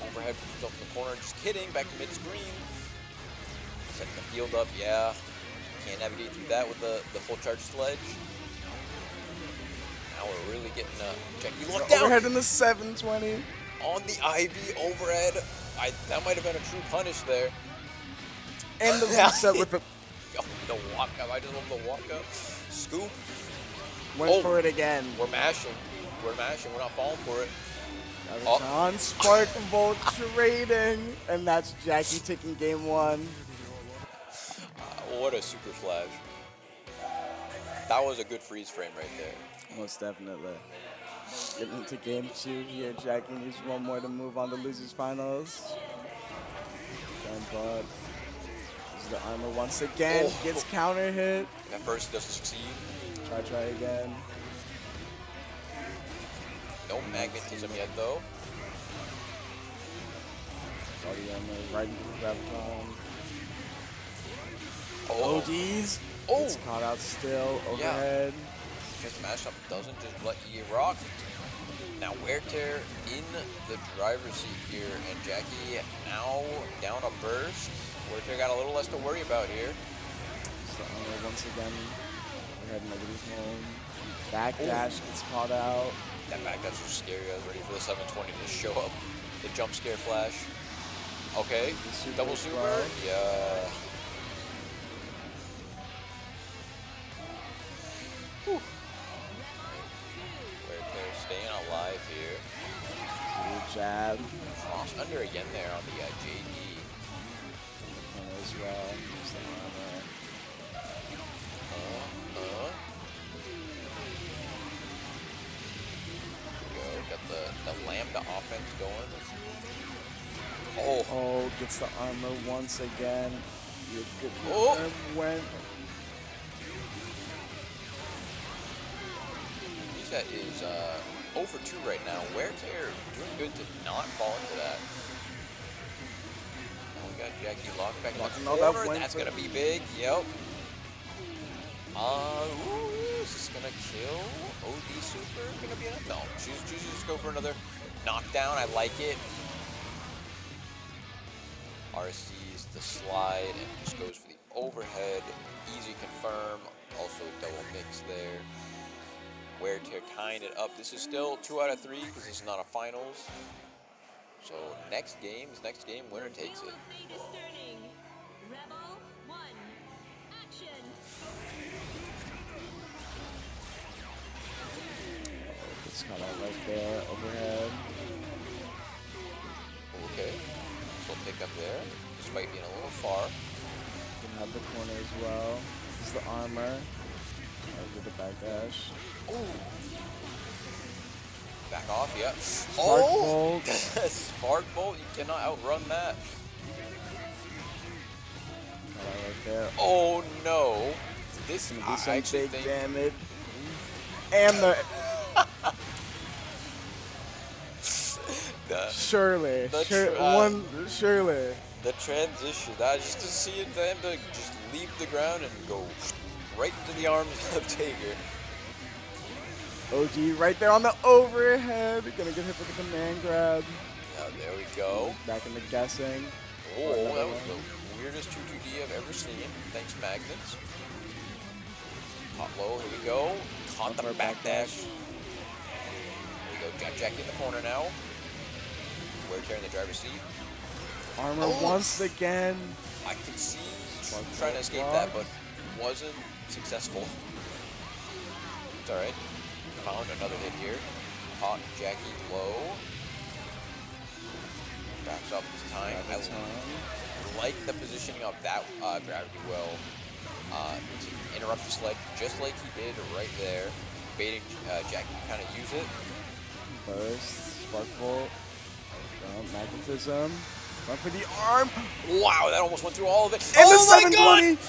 Overhead pushes up in the corner. Just kidding. Back to mid-screen. Setting the field up. Yeah. Can't navigate through that with the full charge sledge. Now we're really getting Jackie locked down overhead in the 720. on the IB overhead. That might have been a true punish there. And the reset with the Yo, the walk up. I just love the walk up. Scoop. went for it again. We're mashing. We're not falling for it. On Spark Bolt trading, and that's Jackie taking game 1. What a super flash. That was a good freeze frame right there. Most definitely. Getting into game 2 here. Jackie needs one more to move on to losers finals. And Bud uses the armor once again. Oh. Gets counter hit. At first, doesn't succeed. Try again. No magnetism yet, though. Body armor right into the Graviton. Oh, ODs. Oh. Gets caught out still. Overhead. Because mashup doesn't just let you rock. Now wear tear in the driver's seat here, and Jackie now down a burst. Wear tear got a little less to worry about here. So once again, we're heading over to home. Backdash gets caught out. That backdash was scary. I was ready for the 720 to show up. The jump scare flash. Okay, double super. Well. Yeah. Whew. Wear tear staying alive here. Good jab. Cross under again there on the JD. And as well. Got the Lambda offense going. Oh, gets the armor once again. You good went. Lisa is 0 for 2 right now. Wear tear doing good to not fall into that. Oh, we got Jackie locked back in the corner. That's gonna be big. Yep. Ooh, is this gonna kill? OD super gonna be enough? No, chooses to go for another knockdown. I like it. RC's the slide and just goes for the overhead. Easy confirm. Also double mix there. Wear tear tying it up. This is still 2 out of 3 because this is not a finals. So next game, winner takes it. It's kind of right there, overhead. Okay, so pick up there, despite being a little far. Can have the corner as well. This is the armor. Over the backdash. Ooh. Back off, yeah. Spark bolt. Spark bolt, you cannot outrun that. Right there. Oh no. This is some actually big damage. And surely. Surely. The transition. Just to see them to just leave the ground and go right into the arms of Tager. OG right there on the overhead. Gonna get hit with the command grab. Now there we go. Back into guessing. Oh, that was the weirdest 2-2D I've ever seen. Thanks, Magnets. Hot low, here we go. Caught the backdash. There we go. Got Jackie in the corner now. Wear tear in the driver's seat. Armor once again. I could see trying to escape that, but wasn't successful. It's alright. Found another hit here. Caught Jackie low. Backs up this time. I like the positioning of that gravity well to interrupt the sled just like he did right there. Baiting Jackie to kind of use it. Burst, spark bolt, magnetism. Run for the arm. Wow, that almost went through all of it. And oh the 720. God!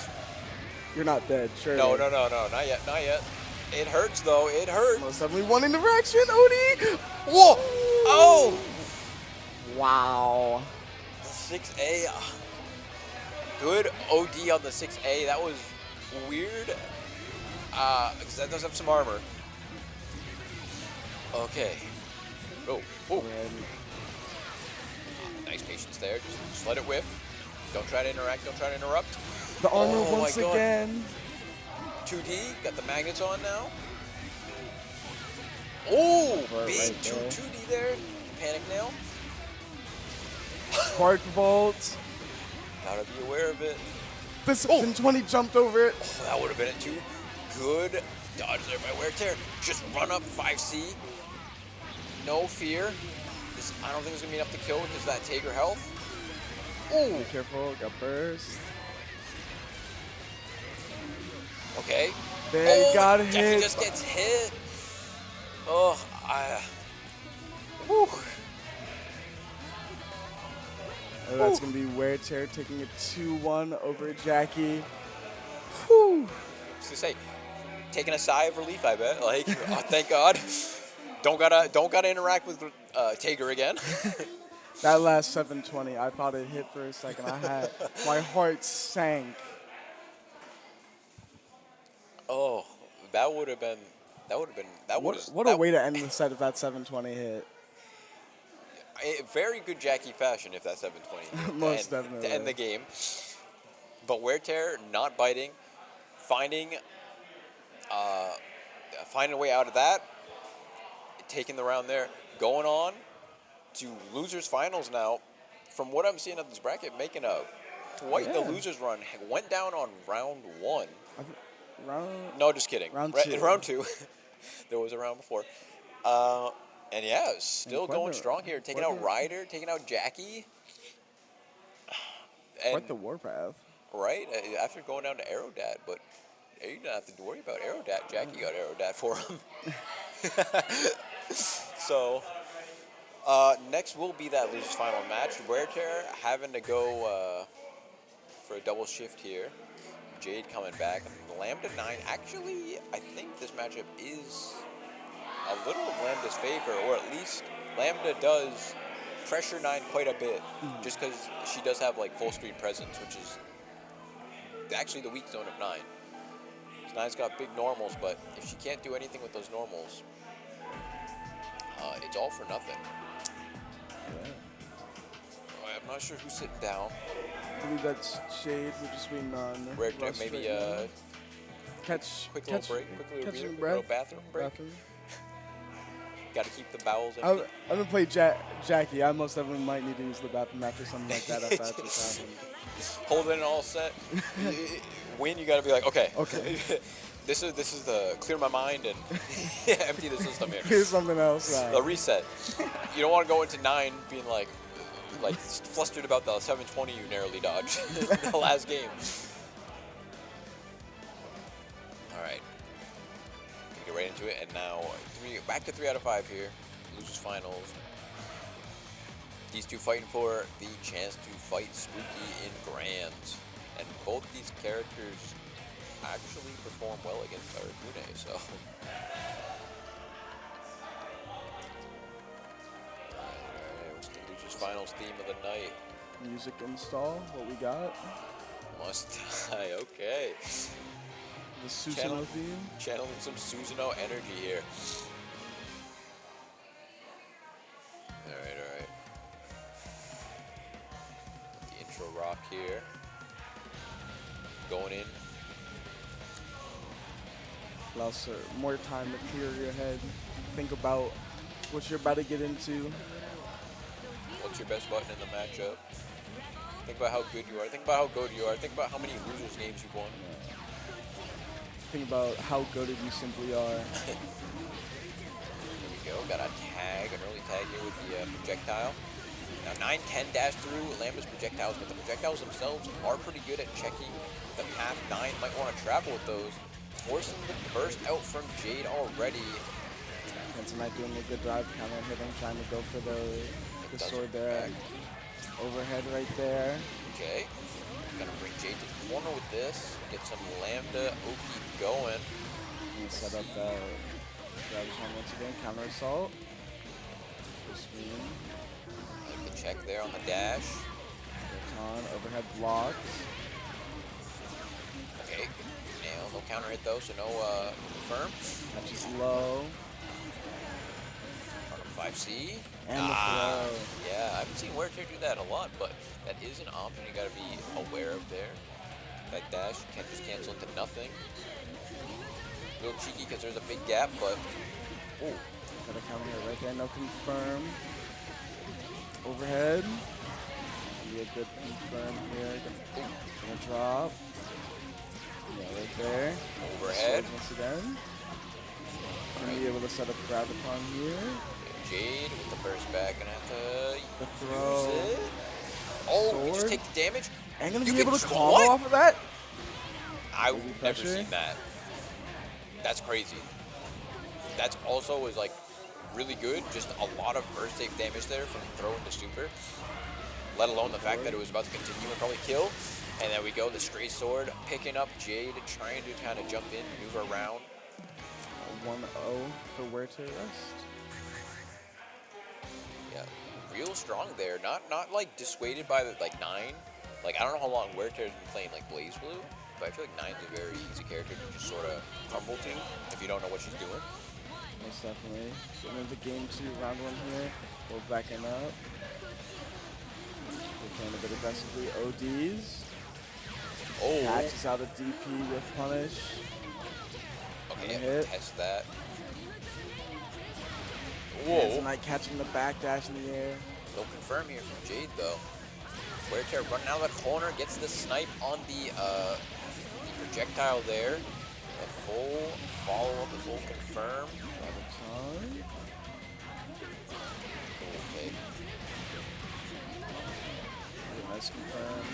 You're not dead, sure. No, not yet, not yet. It hurts though, it hurts. Most definitely one in direction, OD. Whoa! Oh! Wow. The 6A. Good OD on the 6A. That was weird. Because that does have some armor. Okay. Oh. Nice patience there. Just let it whiff. Don't try to interact. Don't try to interrupt. The armor once again. 2D. Got the magnets on now. Oh, big right 2D there. Panic nail. Spark bolt. Gotta be aware of it. The 720 jumped over it. Oh, that would have been it too. Good dodge there by Wear Tear. Just run up 5C. No fear. I don't think it's gonna be enough to kill because of that Tager health. Oh, be careful, got burst. Okay. They got Jackie hit. Just gets hit. Oh, whew. Oh, that's gonna be Wear Tear taking it 2-1 over Jackie. Whew. I was gonna say, taking a sigh of relief, I bet. Like, oh, thank God. Don't gotta interact with Tager again. That last 720, I thought it hit for a second. My heart sank. Oh, that would have been That would have been that What, was what that, a way to end the set if that 720 hit. a very good Jackie fashion if that 720 hit Most to definitely. end the game. But Wear Tear not biting, finding a way out of that, taking the round there, going on to losers finals now. From what I'm seeing of this bracket, making a quite the Yeah. losers run. Went down on round 1. Round, No, just kidding. Round Ra- 2. Round 2. There was a round before. And yeah, still quite going the- strong here. Taking quite out the- Ryder, taking out Jackie. And Quite the warpath. right after going down to Aerodat, but you don't have to worry about Aerodat. Jackie got Aerodat for him. So next will be that losers final match. Wear Tear having to go for a double shift here. Jade coming back. Lambda 9. Actually, I think this matchup is a little in Lambda's favor, or at least Lambda does pressure 9 quite a bit, just because she does have like full screen presence, which is actually the weak zone of 9. 9's got big normals, but if she can't do anything with those normals, it's all for nothing. Yeah. I'm not sure who's sitting down. I believe that's Shade. We're just waiting on We're Russ maybe right now. Catch, quick catch, little break, quick little catch beer, some quick little breath. bathroom break. Bathroom. Got to keep the bowels I'm empty. gonna play Jackie. I most definitely might need to use the bathroom after something like that if that just happened. Hold it all set. Win, you got to be like, okay. Okay. This is the clear my mind and empty the system here. Here's something else. A reset. You don't want to go into 9 being like flustered about the 720 you narrowly dodged in the last game. All right, gonna get right into it, and now back to 3 out of 5 here. Losers finals. These two fighting for the chance to fight Spooky in Grands, and both these characters actually perform well against Arcune, so. Alright, what's the losers finals theme of the night? Music install. What we got? Must die, okay. The Susanoo Channel- theme. Channeling some Susanoo energy here. Alright. The intro rock here. Going in. Allows her more time to clear your head. Think about what you're about to get into. What's your best button in the matchup? Think about how good you are. Think about how good you are. Think about how many losers games you've won. Think about how goated you simply are. There we go. Got a tag, an early tag here with the projectile. Now 9-10 dash through Lambda's projectiles, but the projectiles themselves are pretty good at checking the path. 9 might want to travel with those. Forcing the burst out from Jade already. And tonight doing a good drive, counter hitting, trying to go for the Does sword it there. back. Overhead right there. Okay. Gonna bring Jade to the corner with this. Get some Lambda Oki going. And set up that grabs one once again, counter assault. Full screen. Like the check there on the dash. On overhead blocks. Okay. Nail. No counter hit though, so no confirm. Catches low. On a 5C. And the throw. Yeah, I haven't seen Wear Tear do that a lot, but that is an option you gotta be aware of there. That dash, you can't just cancel into nothing. A little cheeky because there's a big gap, but ooh, Got a counter hit right there, no confirm. Overhead. Be a good confirm here. Gonna drop. Yeah, right there. overhead. Sword once again. Gonna be able to set up Graviton here. Jade with the burst back, gonna have to The throw. use it. Oh, you just Sword. take the damage? And gonna You be can able to tr- combo what? off of that? I've Maybe never pressure? seen that. That's crazy. That's also was like really good. Just a lot of burst safe damage there from throw into super. Let alone the fact that it was about to continue and probably kill. And then we go, the straight sword, picking up Jade, trying to kind of jump in, maneuver around. 1-0 for Where to Rest. Yeah, real strong there. Not like dissuaded by the like 9. Like I don't know how long Wear Tear's been playing like BlazBlue, but I feel like Nine's a very easy character to just sort of crumble to if you don't know what she's doing. Most definitely. Getting into game 2, round 1 here. We're backing up. We're playing a bit aggressively. ODs. Oh, Catches out a DP with punish. okay, hit. test that. Whoa. Whoa. Knight catching the backdash in the air. No confirm here from Jade though. Wear Tear running out of the corner, gets the snipe on the projectile there. The full follow-up, the full confirm. Time. Okay, Nice confirm.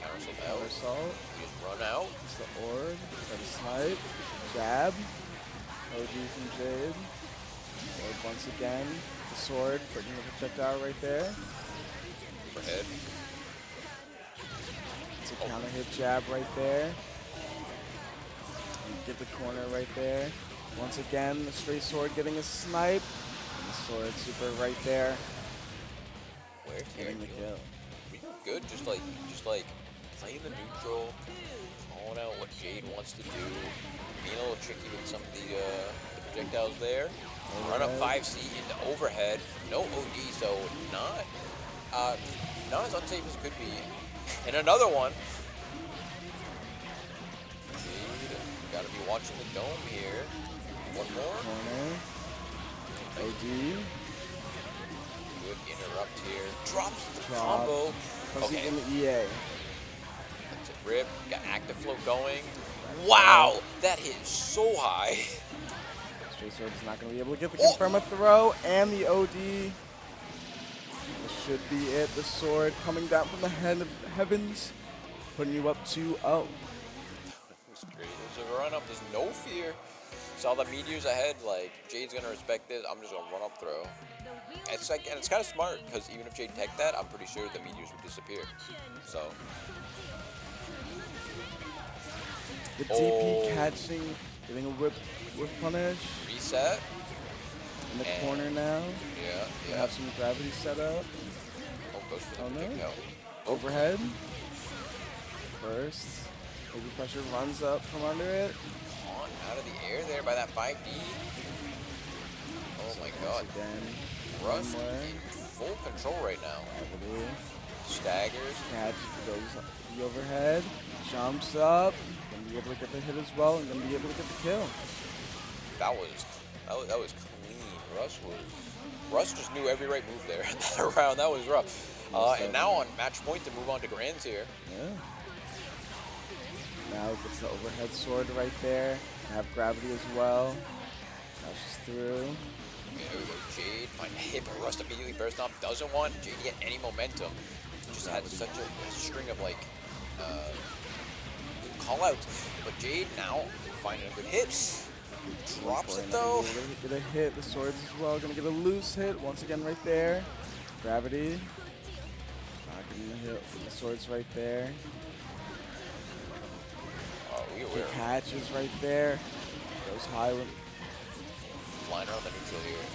counter Counter out. assault. You just run out. It's the orb. Got a snipe. Jab. OG from Jade. Orb once again. The sword, putting the projectile right there. Overhead. It's a counter hit jab right there. And get the corner right there. Once again, the straight sword getting a snipe. And the sword super right there. Wear Tear Getting the kill. pretty good, just like playing the neutral, calling out what Jade wants to do, being a little tricky with some of the projectiles there. Run up 5C into overhead, no OD, so not as unsafe as it could be. And another one. Jade, gotta be watching the dome here. One more. Corner. OD. Good interrupt here. Drops the Drop. combo. Okay. Okay. In the EA. That's a rip. Got active flow going. Wow, that hit so high. Straight sword is not going to be able to get the confirm a throw and the OD. This should be it. The sword coming down from the heavens, putting you up 2-0. It was great. It was a run up. There's no fear. Saw the meteors ahead. Like Jade's gonna respect this. I'm just gonna run up throw. It's like, and it's kind of smart because even if Jade teched that, I'm pretty sure the meteors would disappear. So. The DP catching, getting a whip punish. Reset. In the And- corner now. Yeah. We Yeah. have some gravity set up. Oh, goes for the Oh, no. kick out. Overhead. Burst. Heavy pressure runs up from under it. On out of the air there by that 5D. Oh my God. Once again. Russ One more. in full control right now. Gravity. Staggers. Catch goes up the overhead. Jumps up. Gonna be able to get the hit as well and gonna be able to get the kill. That was clean. Russ just knew every right move there in that round. That was rough. And now on match point to move on to grands here. Yeah. Now gets the overhead sword right there. Have gravity as well. Pushes through. There we go. Jade find a hit, but Russ immediately burst off. Doesn't want Jade to get any momentum. Just had such a string of like good call outs. But Jade now finding a good hit. Drops it though. Gonna get a hit. The swords as well. Gonna get a loose hit once again right there. Gravity. Not getting the hit. The swords right there. Oh, we The were catch is right there. Goes high with flying around the neutral here.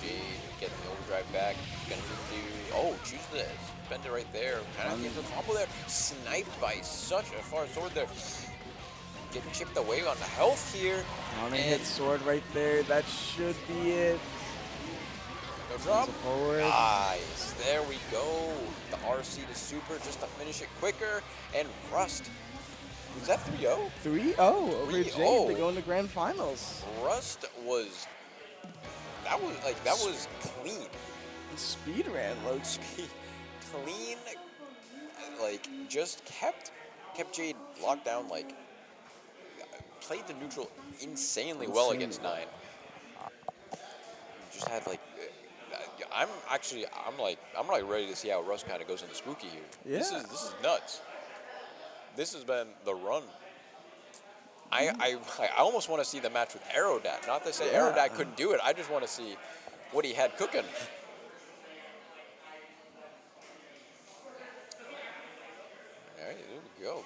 Jade getting the overdrive back. Gonna do. Oh, choose the bender right there. Kind of gets the combo there. Sniped by such a far sword there. Getting chipped away on the health here. counter hit sword right there. That should be it. No drop. Sends it forward. Nice. There we go. The RC to super just to finish it quicker. And Rust. Was that 3-0? 3-0 over 3-0. Jade. They go into grand finals. Rust was. That was clean. Speed ran low. Speed. Clean. Like just kept Jade locked down. Like played the neutral insanely well against Nine. Just had like. I'm ready to see how Russ kind of goes into Spooky here. Yeah. This is nuts. This has been the run. I almost want to see the match with Aerodat. Not to say Yeah. Aerodat couldn't do it. I just want to see what he had cooking. All right, there we go.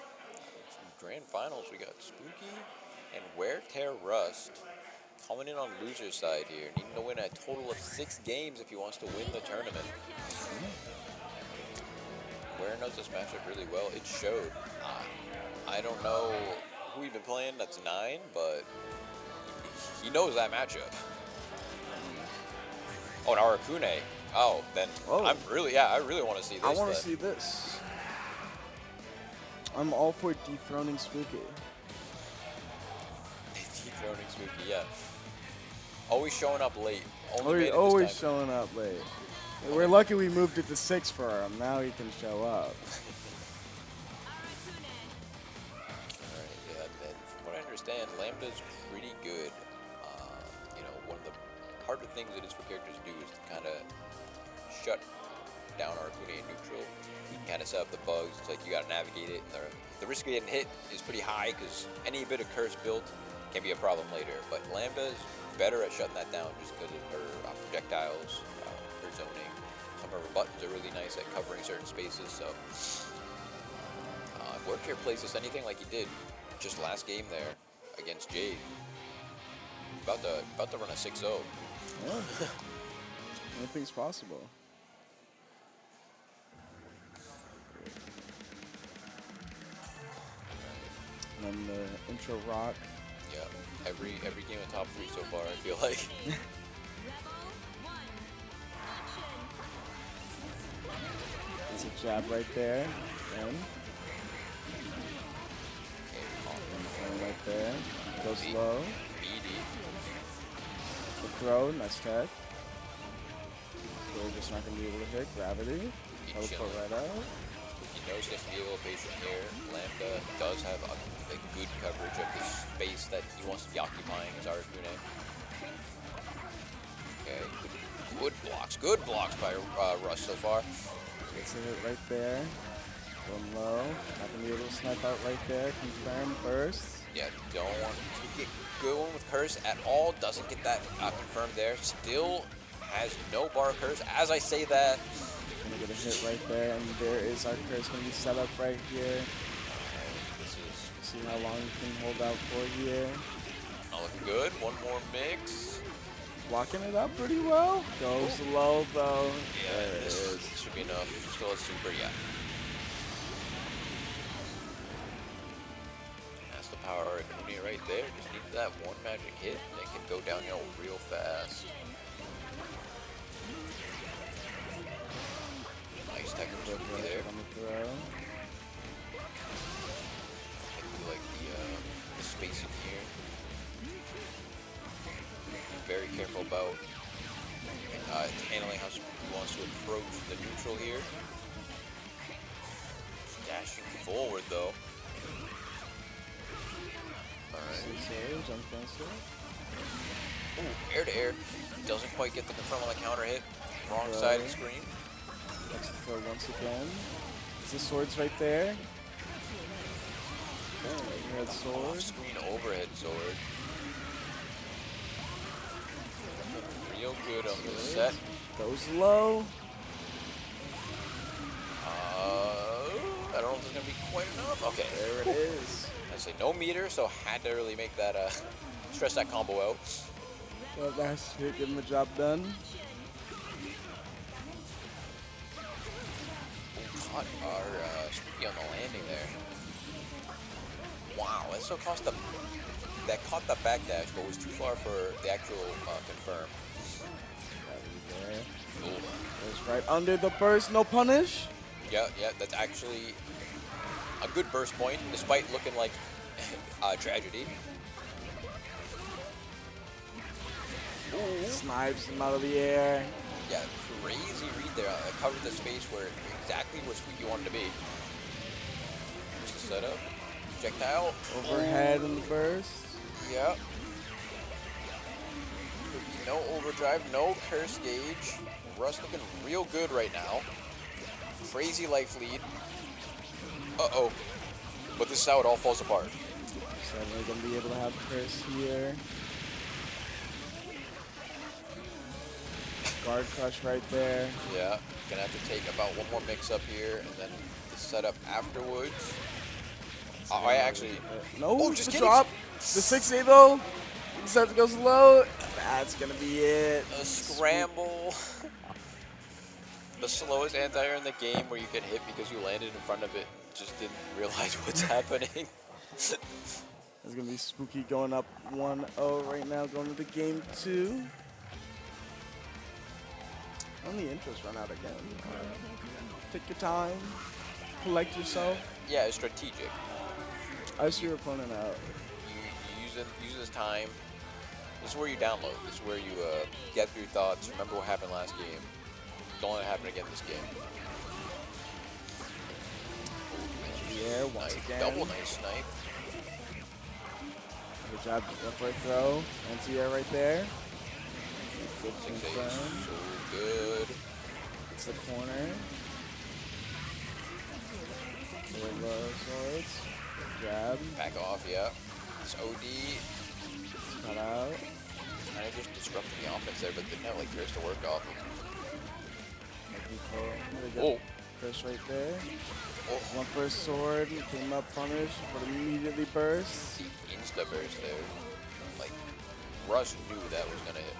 Some grand finals. We got Spooky and Wear Tear Rust coming in on loser's side here. Needing to win a total of 6 games if he wants to win the tournament. Square knows this matchup really well. It showed. I don't know who we've been playing that's 9, but he knows that matchup. Oh, and Arakune. Oh, then I really want to see this. I want to see this. I'm all for dethroning Spooky. Dethroning Spooky, yeah. Always showing up late. Only made it this Always time. showing up late. We're lucky we moved it to 6 for him. Now he can show up. Alright, yeah, then from what I understand, Lambda's pretty good. You know, one of the harder things it is for characters to do is to kind of shut down Arakune in neutral. You can kind of set up the bugs. It's like you got to navigate it, and the risk of getting hit is pretty high because any bit of curse built can be a problem later. But Lambda is better at shutting that down just because of her projectiles, her zoning. Some of her buttons are really nice at covering certain spaces. So if Workshare plays this anything like he did just last game there against Jade, about to run a 6-0. Yeah. Anything's possible. And then the intro rock. Yeah, every game in top 3 so far, I feel like. There's a jab right there. And right there. Goes low. The throw, nice tech. We're just not going to be able to hit. Gravity. Teleport right out. He knows he has to be a little patient here. Lambda does have a good coverage of the space that he wants to be occupying as Arakune. Okay, good blocks by Russ so far. Gets a hit right there. Going low. Not going to be able to snipe out right there. Confirm burst. Yeah, don't want to get going with curse at all. Doesn't get that confirmed there. Still has no bar curse. As I say that, gonna get a hit right there, and there is our curse gonna be set up right here. this is See how long you can hold out for here. not looking good. One more mix. Blocking it up pretty well. Goes low though. Yeah, There it this is. should be enough. Still a super, yeah. That's the power Arakune right there. Just needs that one magic hit, and it can go downhill real fast. Nice technical Spooky there. On the throw. I do like the spacing here. Be very careful about handling how Spooky wants to approach the neutral here. Dashing forward though. Alright. Jump cancel. Ooh, air to air. Doesn't quite get the confirm on the counter hit. Wrong side of the screen. Next throw once again. Is the swords right there? Overhead sword. Off screen overhead sword. Real good on the set. Goes low. I don't know if it's gonna be quite enough. Okay. There it is. I say no meter, so had to really make that stress that combo out. Well, that's it. Getting the job done. Caught our Spooky on the landing there. Wow, that still cost the that caught the backdash, but was too far for the actual confirm. There. Ooh. It's right under the burst. No punish. Yeah, that's actually a good burst point, despite looking like tragedy. Ooh. Snipes him out of the air. Yeah, crazy read there. Covered the space where exactly where Spooky wanted to be. Just set up. Projectile. Overhead in the burst. Yeah. No overdrive, no curse gauge. Russ looking real good right now. Crazy life lead. Uh-oh. But this is how it all falls apart. Suddenly gonna be able to have curse here. Guard crush right there. Yeah. Gonna have to take about one more mix up here and then the setup afterwards. Oh, I actually... No, Oh, just the kidding. drop. The 6A though. Set goes low. That's gonna be it. A scramble. the slowest anti-air in the game where you get hit because you landed in front of it. Just didn't realize what's happening. It's going to be Spooky going up 1-0 right now, going into game 2. Only interest run out again. Take your time. Collect yourself. Yeah, it's strategic. Ice your opponent out. You use this time. This is where you download. This is where you get through thoughts. Remember what happened last game. Don't let it happen again this game. Yeah, once Nice. again. Double nice snipe. Good job. Left right throw. Anti-air right there. Good 6-8. confirm. So good. It's the corner. Very low swords. Jab. Back off, yeah. It's OD. Cut out. Kind of just disrupted the offense there, but didn't have like Chris to work off of. Oh. Chris right there. Oh, One first sword. Came up punished, but immediately burst. the insta burst there. Like, Russ knew that was gonna hit.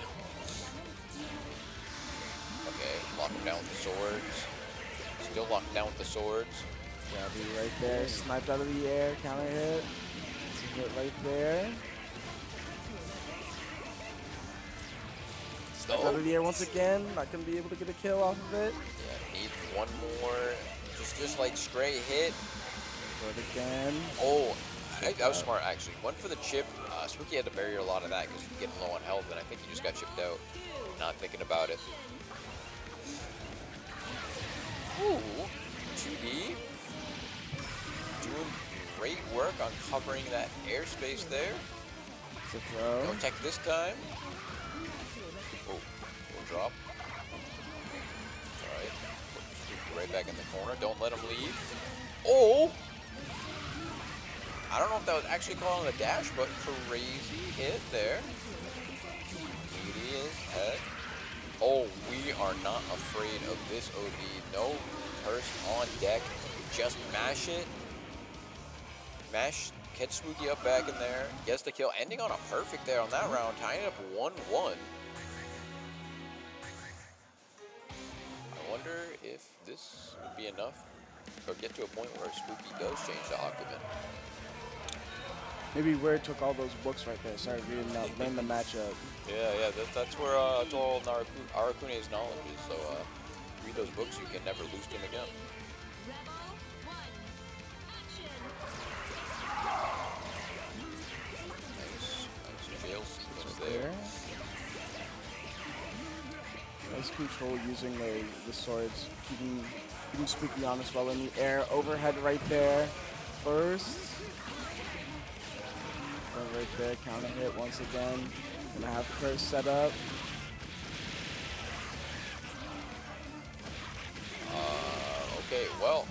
Okay, lock him down with the swords. Still locked down with the swords. Jabby right there. Sniped out of the air. Counter hit. It's a hit right there. Sniped out of the air once again. Not going to be able to get a kill off of it. Yeah, need one more. Just like straight hit. Sword again. Oh, that was smart actually. Went for the chip. Spooky had to bury a lot of that because he's getting low on health, and I think he just got chipped out. Not thinking about it. Ooh, 2D. Doing great work on covering that airspace there. It's a throw. No tech this time. Oh, little drop. Alright. Put Spooky right back in the corner. Don't let him leave. Oh! I don't know if that was actually called on the dash, but crazy hit there. Meaty as heck. Oh, we are not afraid of this OD. No curse on deck. Just mash it. Mash, catch Spooky up back in there. Gets the kill. Ending on a perfect there on that round. Tying it up 1-1. I wonder if this would be enough or get to a point where Spooky does change the occupant. Maybe Ware took all those books right there. Started reading up, learn the matchup. Yeah, that's where it's all Arakune's knowledge is. So read those books, you can never lose to him again. Nice jail sequence there. Nice control using the swords, keeping Spooky honest while in the air. Overhead right there. First. Right there, counter hit once again. Gonna have curse set up. Okay, well.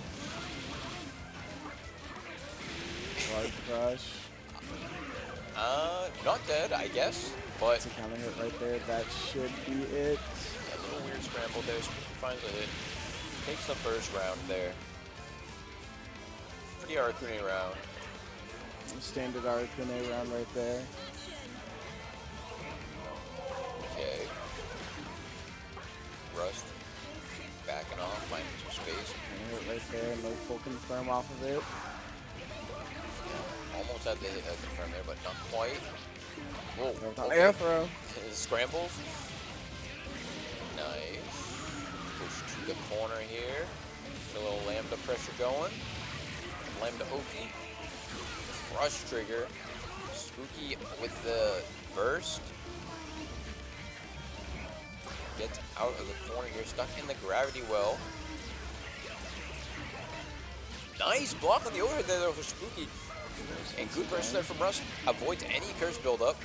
Large crush. Not dead, I guess, but It's a counter hit right there. That should be it. a little weird scramble there. Spooky finds a hit. Takes the first round there. Pretty Arakune round. Standard Arakune round right there. Okay. Rust. Backing off, finding some space. Counter hit right there. No full confirm off of it. Yeah, almost had the hit confirm there, but not quite. Whoa. Okay. Air throw. Scrambles. Nice. Push to the corner here. Get a little lambda pressure going. Lambda Oki. Rush trigger. Spooky with the burst. Gets out of the corner here, stuck in the gravity well. Nice block on the overhead there though for Spooky. And good pressure there from Rush. Avoids any curse buildup.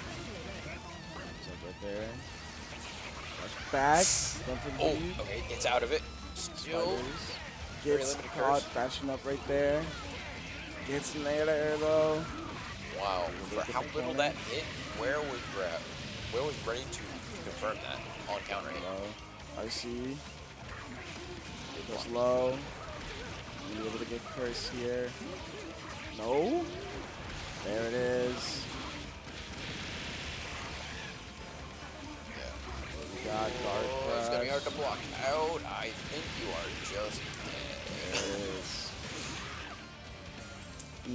Right there. Rush back. Run for Oh, lead. okay, gets out of it. Still. Very Gets limited caught, curse. bashing up right there. Gets an air though. Wow, for how little that hit, where was ready to confirm that on counter hit. Low. RC. It goes low. Be able to get curse here. No. There it is. Yeah. God, guard Oh, it's gonna be hard to crush. block out. I think you are just There it is.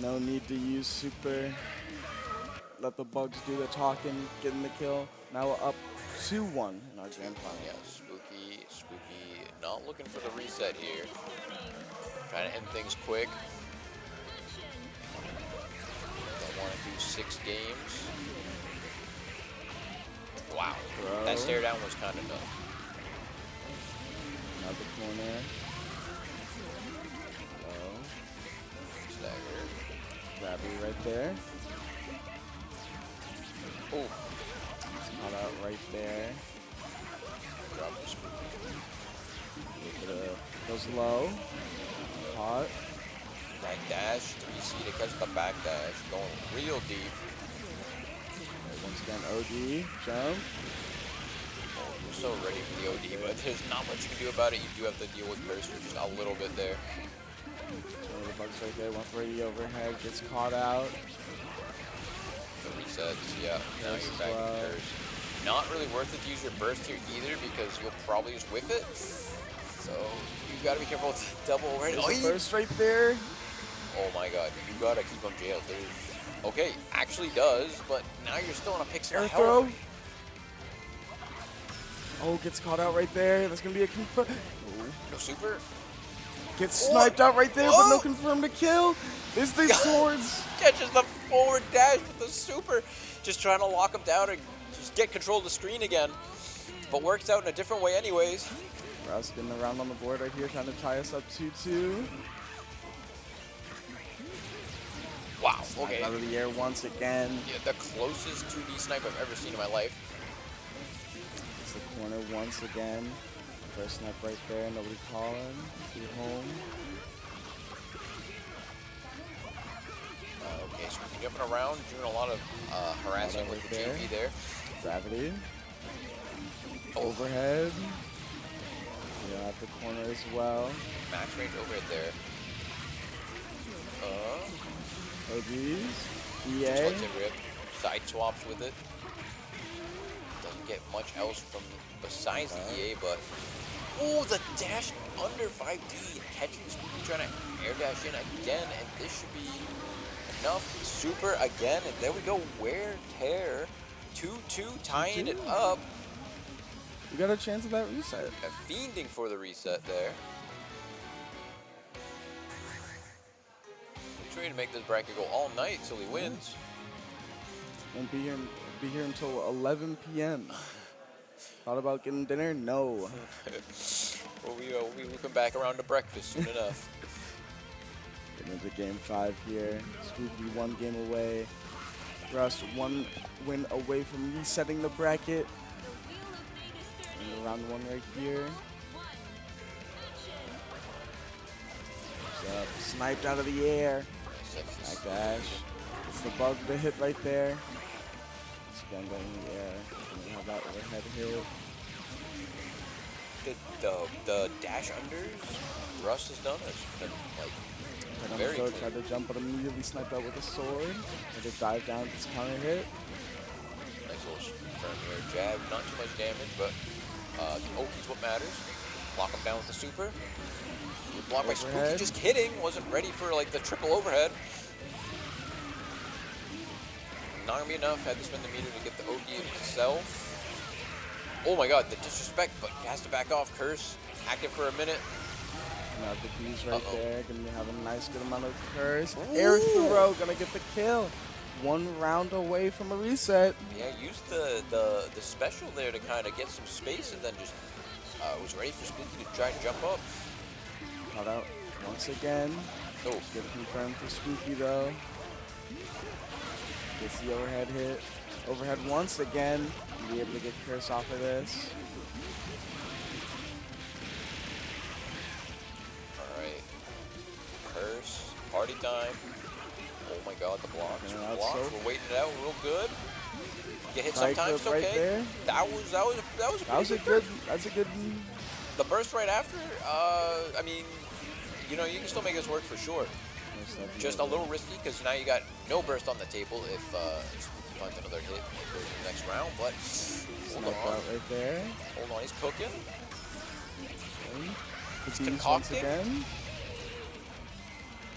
No need to use super. Let the bugs do the talking, getting the kill. Now we're up 2-1 in our grand final. yeah, Spooky, not looking for the reset here. Trying to end things quick. Don't want to do 6 games. Wow, Throw. that stare down was kind of dumb. Another corner. Low. Stagger. Grabby right there. Oh, Caught out right there. drop the Spooky. Goes low. Caught. Back dash, 3C to catch the back dash. Going real deep. Once again, OD. Jump. We're so ready for the OD, but there's not much you can do about it. You do have to deal with Cursor just a little bit there. One of the bugs right there. One for the overhead. Gets caught out. The resets, yeah. Now Yes, you're back well. to Curse. Not really worth it to use your burst here either because you'll probably just whiff it. So you gotta be careful with double overhead. There's Oh, the burst right there. oh my god, you gotta keep him jailed. Okay, actually does, but now you're still on a pixel Air of throw. health. Oh, gets caught out right there. That's gonna be a confirm. No super. Gets sniped out right there, but no confirm to kill. Is the swords? Catches the forward dash with the super. Just trying to lock him down and just get control of the screen again. But works out in a different way anyways. Rouse getting around on the board right here, trying to tie us up 2-2. Wow, okay. Out of the air once again. Yeah, the closest 2D snipe I've ever seen in my life. It's the corner once again. First snipe right there, nobody calling. Be home. Okay, so we're jumping around, doing a lot of harassing with the there. JP there. Gravity. Oh. Overhead. Yeah, at the corner as well. Max range overhead there. OGs. Just EA. lets it rip. Side swaps with it. Doesn't get much else from besides the EA, but oh, the dash under 5D, catching Spooky, trying to air dash in again, and this should be enough. Super again, and there we go. Wear tear, 2-2, tying it up. We got a chance of that reset. Fiending for the reset there. He's ready to make this bracket go all night till he wins. Won't be here until 11 p.m. Thought about getting dinner? No. We'll be looking back around to breakfast soon enough. Getting into game 5 here. Spooky 1 game away. Rust 1 win away from resetting the bracket. And round 1 right here. Up, sniped out of the air. Back dash. It's the bug to hit right there. It's again going in the air. And have that overhead hit. The dash unders Russ has done has been like very Very clean. tried to jump, but immediately sniped out with a sword. And to dive down, gets counter hit. Nice little firm here. Jab, not too much damage, but the Oki's what matters. Lock him down with the super. Good block by Spooky, Overhead. just kidding. Wasn't ready for like the triple overhead. Not gonna be enough. Had to spend the meter to get the Oki himself. Oh my god, the disrespect, but he has to back off. Curse, active for a minute. Now the B's right there, gonna have a nice good amount of curse. Ooh. Air throw, gonna get the kill. 1 round away from a reset. Yeah, used the special there to kind of get some space, and then just was ready for Spooky to try and jump up. Caught out once again. Oh, Get confirmed for Spooky though. Gets the overhead hit. Overhead once again. Be able to get curse off of this. all right. Curse, party time. Oh my god, the blocks. Yeah, The that's blocks. so- We're waiting it out real good. Get hit Strike sometimes, right okay. there. That was That's a good. That's a good. The burst right after. I mean, you know, you can still make this work for sure. Just a little risky because now you got no burst on the table if Spooky finds another hit and goes to the next round, but hold Snipe on. out right there. Hold on, he's cooking. The He's bees once concocting. again.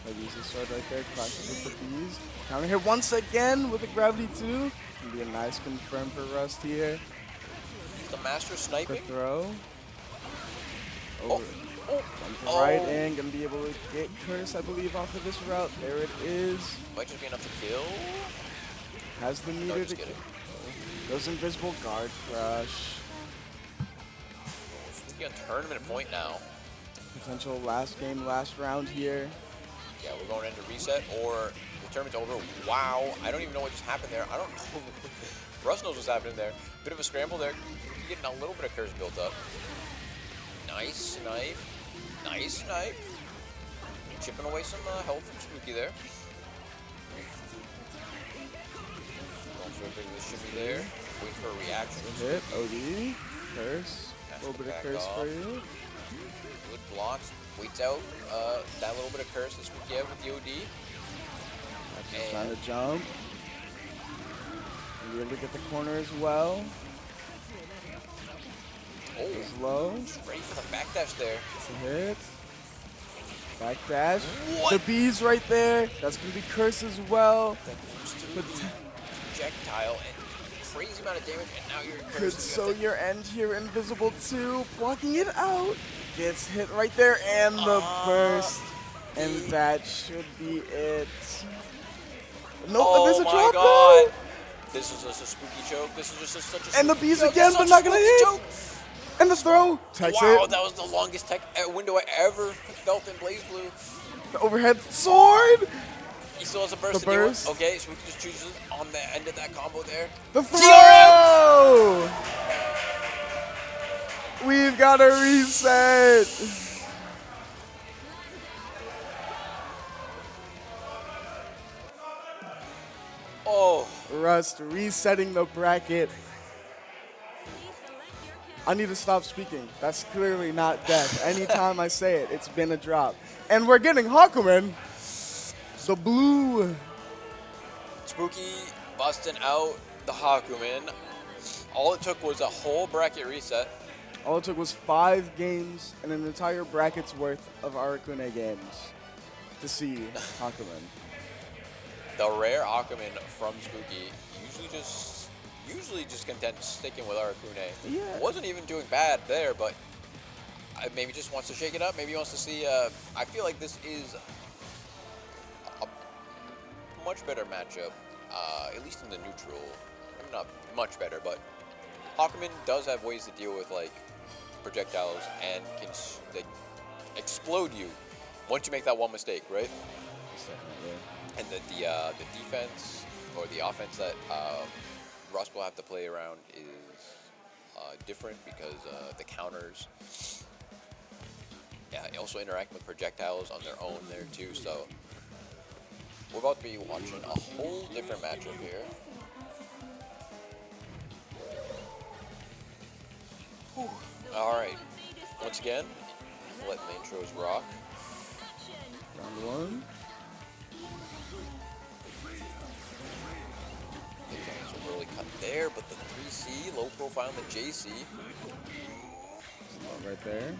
I use the sword right there, clashes with the bees. Counter hit once again with the gravity 2. Gonna be a nice confirm for Rust here. The master The sniping. throw. Oh, Over. Jump oh. right in. Gonna be able to get Curse, I believe, off of this route. There it is. Might just be enough to kill. Has the No, meter just to kidding. Goes invisible guard crush. Spooky on tournament point now. Potential last game, last round here. Yeah, we're going into reset or the tournament's over. Wow, I don't even know what just happened there. I don't know. Russ knows what's happening there. Bit of a scramble there. Spooky getting a little bit of curse built up. Nice snipe. Nice snipe. Chipping away some health from Spooky there. Going for a bit of a shimmy there. Waiting for a reaction. Hit, OD, curse. A little bit of curse for you. Good blocks. Waits out that little bit of curse that Spooky had with the OD. Just trying to jump. And be able to get the corner as well. Oh, Goes low. just ready for the backdash there. It's a hit. Backdash. What? The bees right there. That's going to be curse as well. That boost to the projectile and crazy amount of damage, and now you're Could cursed. sew your end here. Invisible 2. Blocking it out. Gets hit right there. And the burst. And that should be it. Nope, Oh there's a my drop god! though. This is just a spooky choke. This is just such a And the spooky bees choke. again, It's but such not a gonna spooky hit. choke. And the throw. Takes Wow, it. that was the longest tech window I ever felt in BlazBlue. The overhead sword. He still has a burst. The burst. Okay, so we can just choose on the end of that combo there. The TRM! throw. We've got a reset. Oh, Rust resetting the bracket. I need to stop speaking. That's clearly not death. Anytime I say it, it's been a drop. And we're getting Hakumen. The blue. Spooky busting out the Hakumen. All it took was a whole bracket reset. All it took was 5 games and an entire bracket's worth of Arcune games to see Hakumen. The rare Hakumen from Spooky usually just content sticking with Arcune. Yeah. Wasn't even doing bad there, but maybe just wants to shake it up. Maybe he wants to see. I feel like this is a much better matchup, at least in the neutral. Maybe not much better, but Hakumen does have ways to deal with like projectiles and can like explode you once you make that one mistake, right? And the defense or the offense that Russ will have to play around is different because the counters, yeah, also interact with projectiles on their own there too. So we're about to be watching a whole different matchup here. Whew. All right, once again, letting the intros rock. Round 1. Early cut there, but the 3C, low profile in the JC. Right there.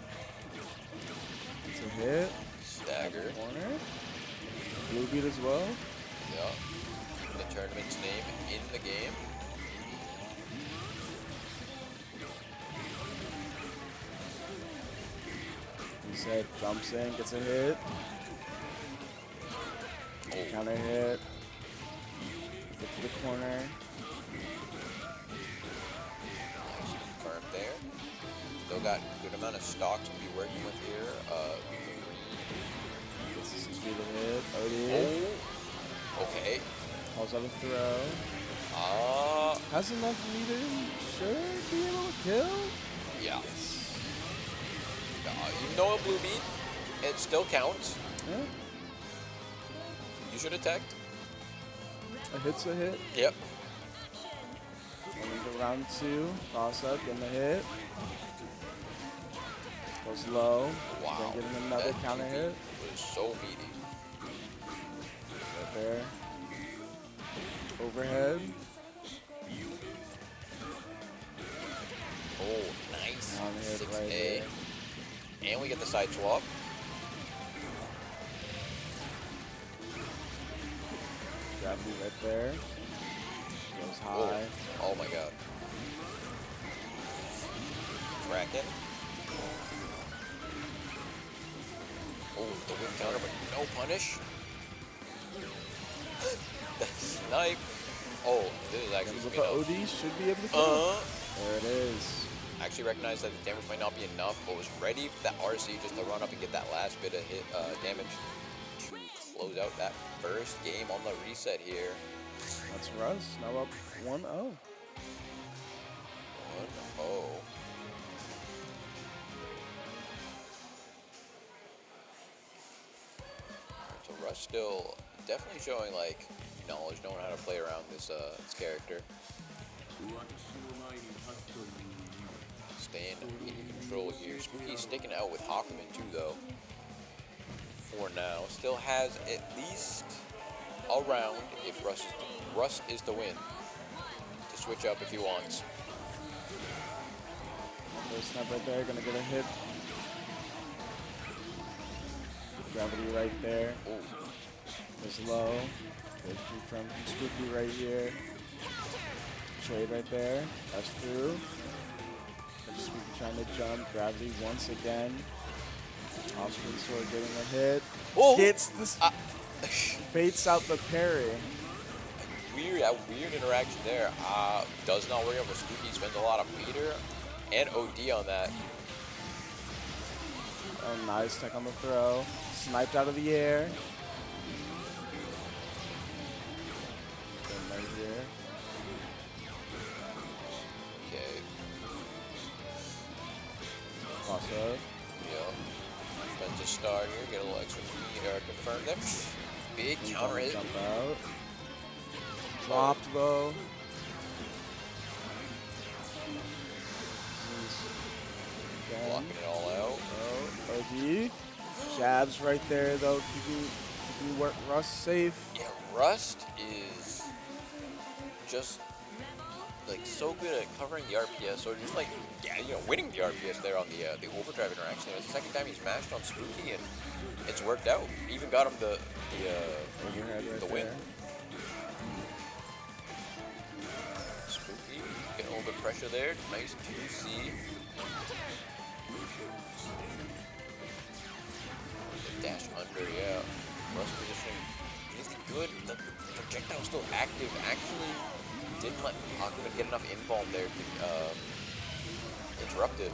It's a hit. Stagger. Corner. Blue beat as well. Yeah. The tournament's name in the game. Reset, jumps in, gets a hit. Oh. Counter hit. Get to the corner. Confirmed there. Still got a good amount of stocks to be working with here. Gets some speed of hit. OD. Oh. Okay. Calls out a throw. Has enough meter. Should be able to kill. Yeah. Even though a blue beat, it still counts. Yeah. You should have teched. A hit's a hit. Yep. And into round 2. Toss up, getting the hit. Goes low. Wow. Then getting another That counter QB hit. was so meaty. Right there. Overhead. On hit 6A. right there. And we get the side swap. Gravity right there. Goes Oh, high. oh my god. Kraken. Oh, the whip counter, but no punish. The snipe. Oh, this is actually With good the enough. OD, should be able to kill. There it is. Actually recognized that the damage might not be enough, but was ready for that RC just to run up and get that last bit of hit damage to close out that first game on the reset here. That's Russ. Now up 1-0. 1-0. So Russ still definitely showing like knowledge, knowing how to play around this character. Staying in control here. Spooky's sticking out with Hawkman too though. For now. Still has at least a round if Russ is to win. To switch up if he wants. First snap right there, gonna get a hit. Gravity right there. Ooh. Is low. Good shoot from Spooky right here. Trade right there. That's through. Spooky trying to jump. Gravity once again. Off-screen sword getting a hit. Oh! Gets this. Baits out the parry. Weird interaction there. Does not work out for Spooky. Spends a lot of meter and OD on that. Oh, nice tech on the throw. Sniped out of the air. Right here. Okay. Also, Yeah. Spends a star here. Get a little extra meter. Confirm them. Big counter hit. jump out. Dropped though. Blocking it all out. Oh, OD. Jabs right there though. Keeping Russ safe. Yeah, Rust is just like so good at covering the RPS, or just like winning the RPS there on the overdrive interaction. It's the second time he's mashed on Spooky, and it's worked out. Even got him the Overhead right win. there. Spooky getting a little bit of pressure there. Nice 2C. Dash under, yeah. Rust positioning really good. The projectile still active. Actually, didn't let Hawkman get enough involved there to interrupt it.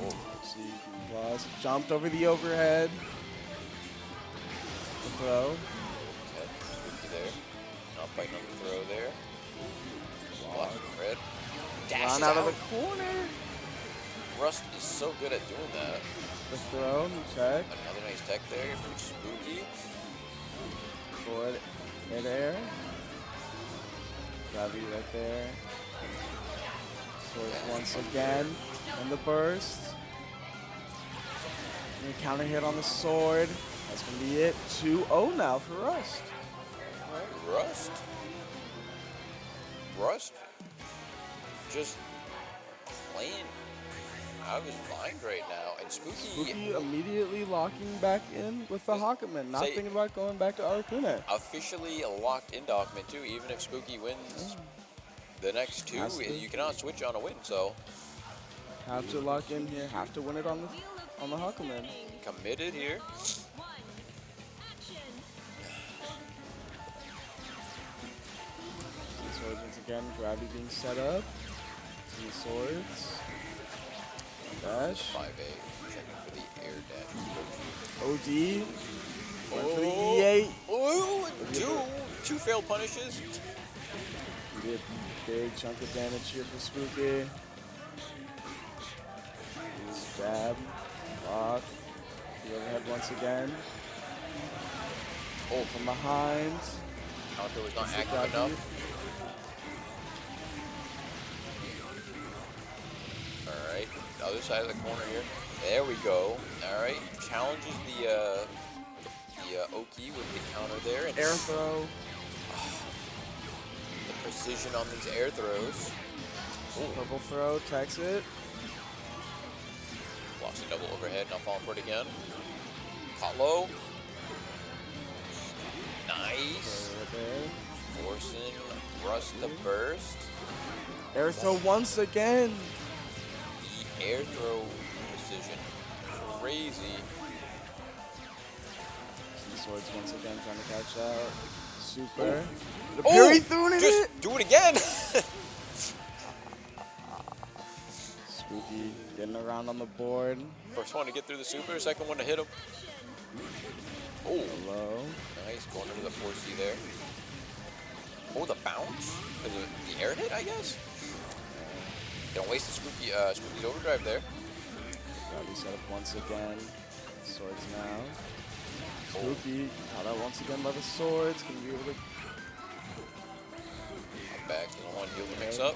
Oh. See, plus jumped over the overhead. The throw. Okay, Spooky there. Not biting on the throw there. Blocking red. Dashes Run out of the corner. Rust is so good at doing that. The throw, check. Another nice tech there from Spooky. Forward, mid-air. Gravity right there. Sword once again. And the burst. And a counter hit on the sword. That's going to be it. 2-0 now for Rust. Rust just playing out of his mind right now. And Spooky immediately locking back in with the Hawkman. Not thinking about going back to Arcuna. officially locked into Hawkman too. Even if Spooky wins the next two, you cannot switch on a win. So Have to lock in here. Have to win it on the Hawkman. committed here. Swords once again. Gravity being set up. See swords. Dash. 5A checking for the air dash. OD. Went for the E8. Oh, two failed punishes. We did a big chunk of damage here for Spooky. Stab. Lock. The overhead once again. Oh, from behind. Counter was not Is it active Gravity? enough. All right, the other side of the corner here. There we go. All right, challenges the Oki with the counter there. And Air throw. the precision on these air throws. Purple throw, tags it. Blocks a double overhead, not falling for it again. Caught low. Nice. Right there. Forcing Russ to burst. Air throw once again. The air throw precision. Crazy. Some swords once again trying to catch out. Super. The Oh, parry through it. just do it again. Spooky getting around on the board. First one to get through the super, second one to hit him. Oh, Low. nice. Going into the 4C there. Oh, the bounce? Is it the air hit, I guess? Don't waste the Spooky's overdrive there. Gravity set up once again. Swords now. Oh. Spooky caught out once again by the swords. Can be able to. Back to the one heal to mix up.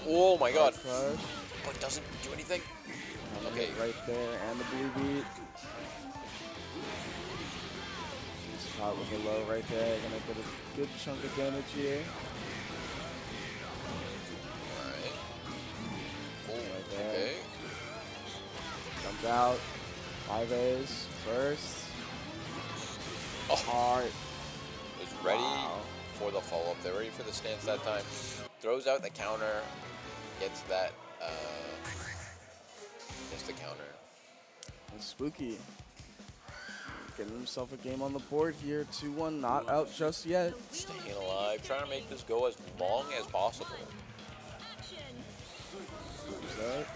Oh my god. Crush. But doesn't do anything. Okay. Right there, and the blue beat. He's caught with a low right there. Gonna get a good chunk of damage here. Alright. Oh, Right there. okay. Comes out. 5As first. Oh, Heart. is ready Wow. for the follow-up. They're ready for the stance that time. Throws out the counter. Gets that, gets the counter. And Spooky getting himself a game on the board here. 2-1, not out just yet. Staying alive. Trying to make this go as long as possible. Who's that?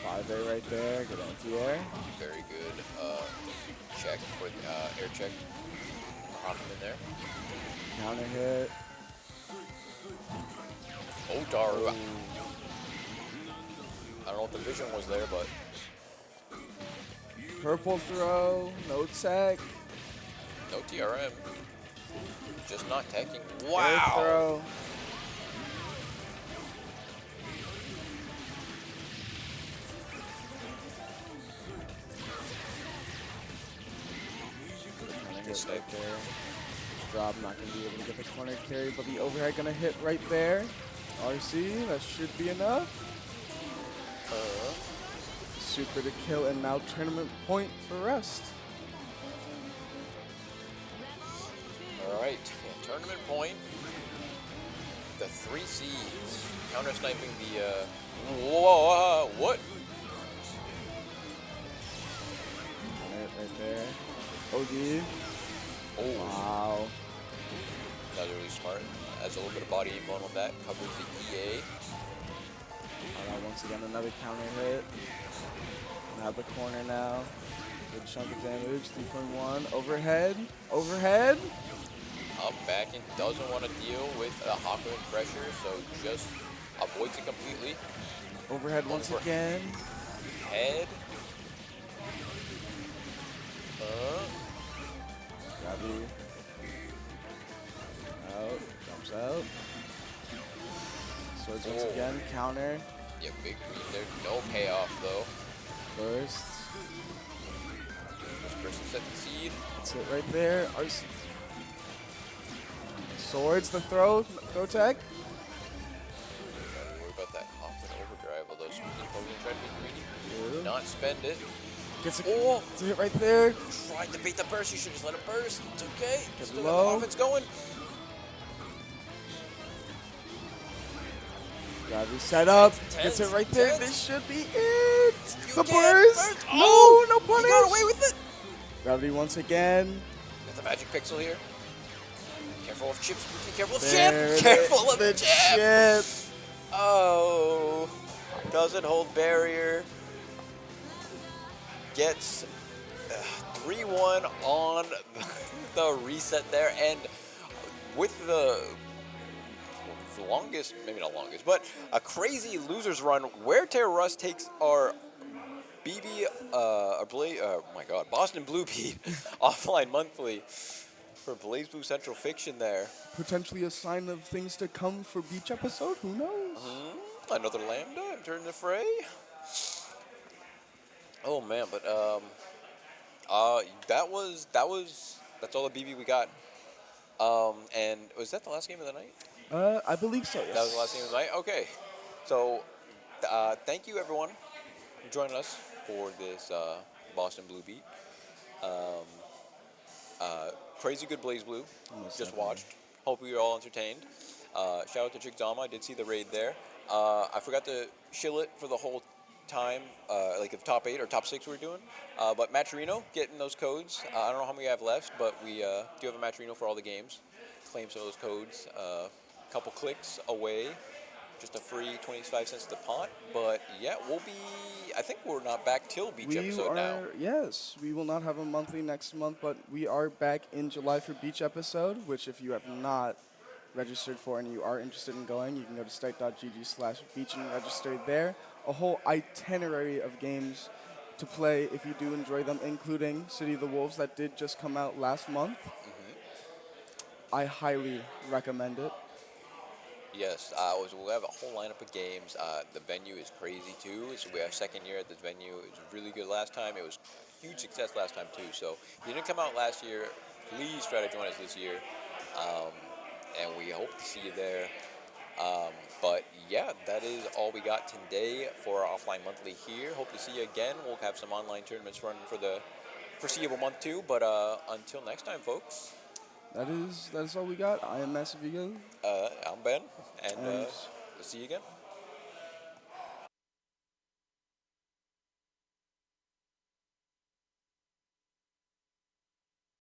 5A right there, good anti-air. Very good check for air check. Hop him in there. Counter hit. Oh, Daru. I don't know what the vision was there, but Purple throw, no tech. no TRM. Just not teching. Air Wow. throw. Hit right there. Drop, not going to be able to get the corner carry, but the overhead going to hit right there. RC, that should be enough. Super to kill, and now tournament point for rest. All right. Yeah, tournament point. The 3 C's. Counter sniping the. Whoa! What? Right there. OD. Oh. Wow. That was really smart. Adds a little bit of body aim on that. Covers the EA. Alright, once again, another counter hit. Have the corner now. Good chunk of damage. 3.1. Overhead. Overhead. Up back and doesn't want to deal with Hakuin pressure, so just avoids it completely. Overhead once again. Head. Gravity. Out. Jumps out. Swords once Oh. again. Counter. Yeah, big green there. No payoff though. Burst. This person set the seed. That's it right there. RC. Swords, the throw. Throw tech. Don't worry about that confident overdrive, although Spooky's probably gonna try to be greedy. Yeah. Not spend it. Gets a, Oh! it's a hit right there. Tried to bait the burst. You should just let it burst. It's okay. Get Still low. got the offense going. Gravity set up. Tense, Gets it right there. tense. This should be it. You The get burst. burst. No, Oh, no He punish. got away with it. Gravity once again. Got the magic pixel here. Careful of chips. Spooky. Careful of There chip. it Careful is. of the chip. chip. Oh, doesn't hold barrier. Gets 3-1 on the reset there, and with the longest, maybe not longest, but a crazy losers run where Terra Rust takes our oh my god, Boston Blue Beat offline monthly for BlazBlue Central Fiction there. Potentially a sign of things to come for Beach episode. Who knows? Another Lambda entering the fray. Oh man, but that's all the BB we got. And was that the last game of the night? I believe so, yes. That was the last game of the night? Okay. So, thank you everyone for joining us for this Boston Blue Beat. Um, Crazy good Blaze Blue. Most Just definitely. watched. Hope you were all entertained. Shout out to Chickzama. I did see the raid there. I forgot to shill it for the whole time, like if top 8 or top 6 we were doing. But Matcherino, getting those codes. I don't know how many we have left, but we do have a Matcherino for all the games. Claim some of those codes. Couple clicks away. Just a free 25 cents to pot. But yeah, we'll be. I think we're not back till Beach We episode now. are, yes, we will not have a monthly next month, but we are back in July for Beach episode, which if you have not registered for and you are interested in going, you can go to stike.gg/beach and register there. A whole itinerary of games to play if you do enjoy them, including City of the Wolves that did just come out last month. I highly recommend it. Yes, we have a whole lineup of games. The venue is crazy too. So we have second year at this venue. It was really good last time. It was huge success last time too. So if you didn't come out last year, please try to join us this year. Um, and we hope to see you there. But yeah, that is all we got today for our offline monthly here. Hope to see you again. We'll have some online tournaments running for the foreseeable month too. But until next time, folks, That is all we got. I am Massive Ego, I'm Ben, and and we'll see you again.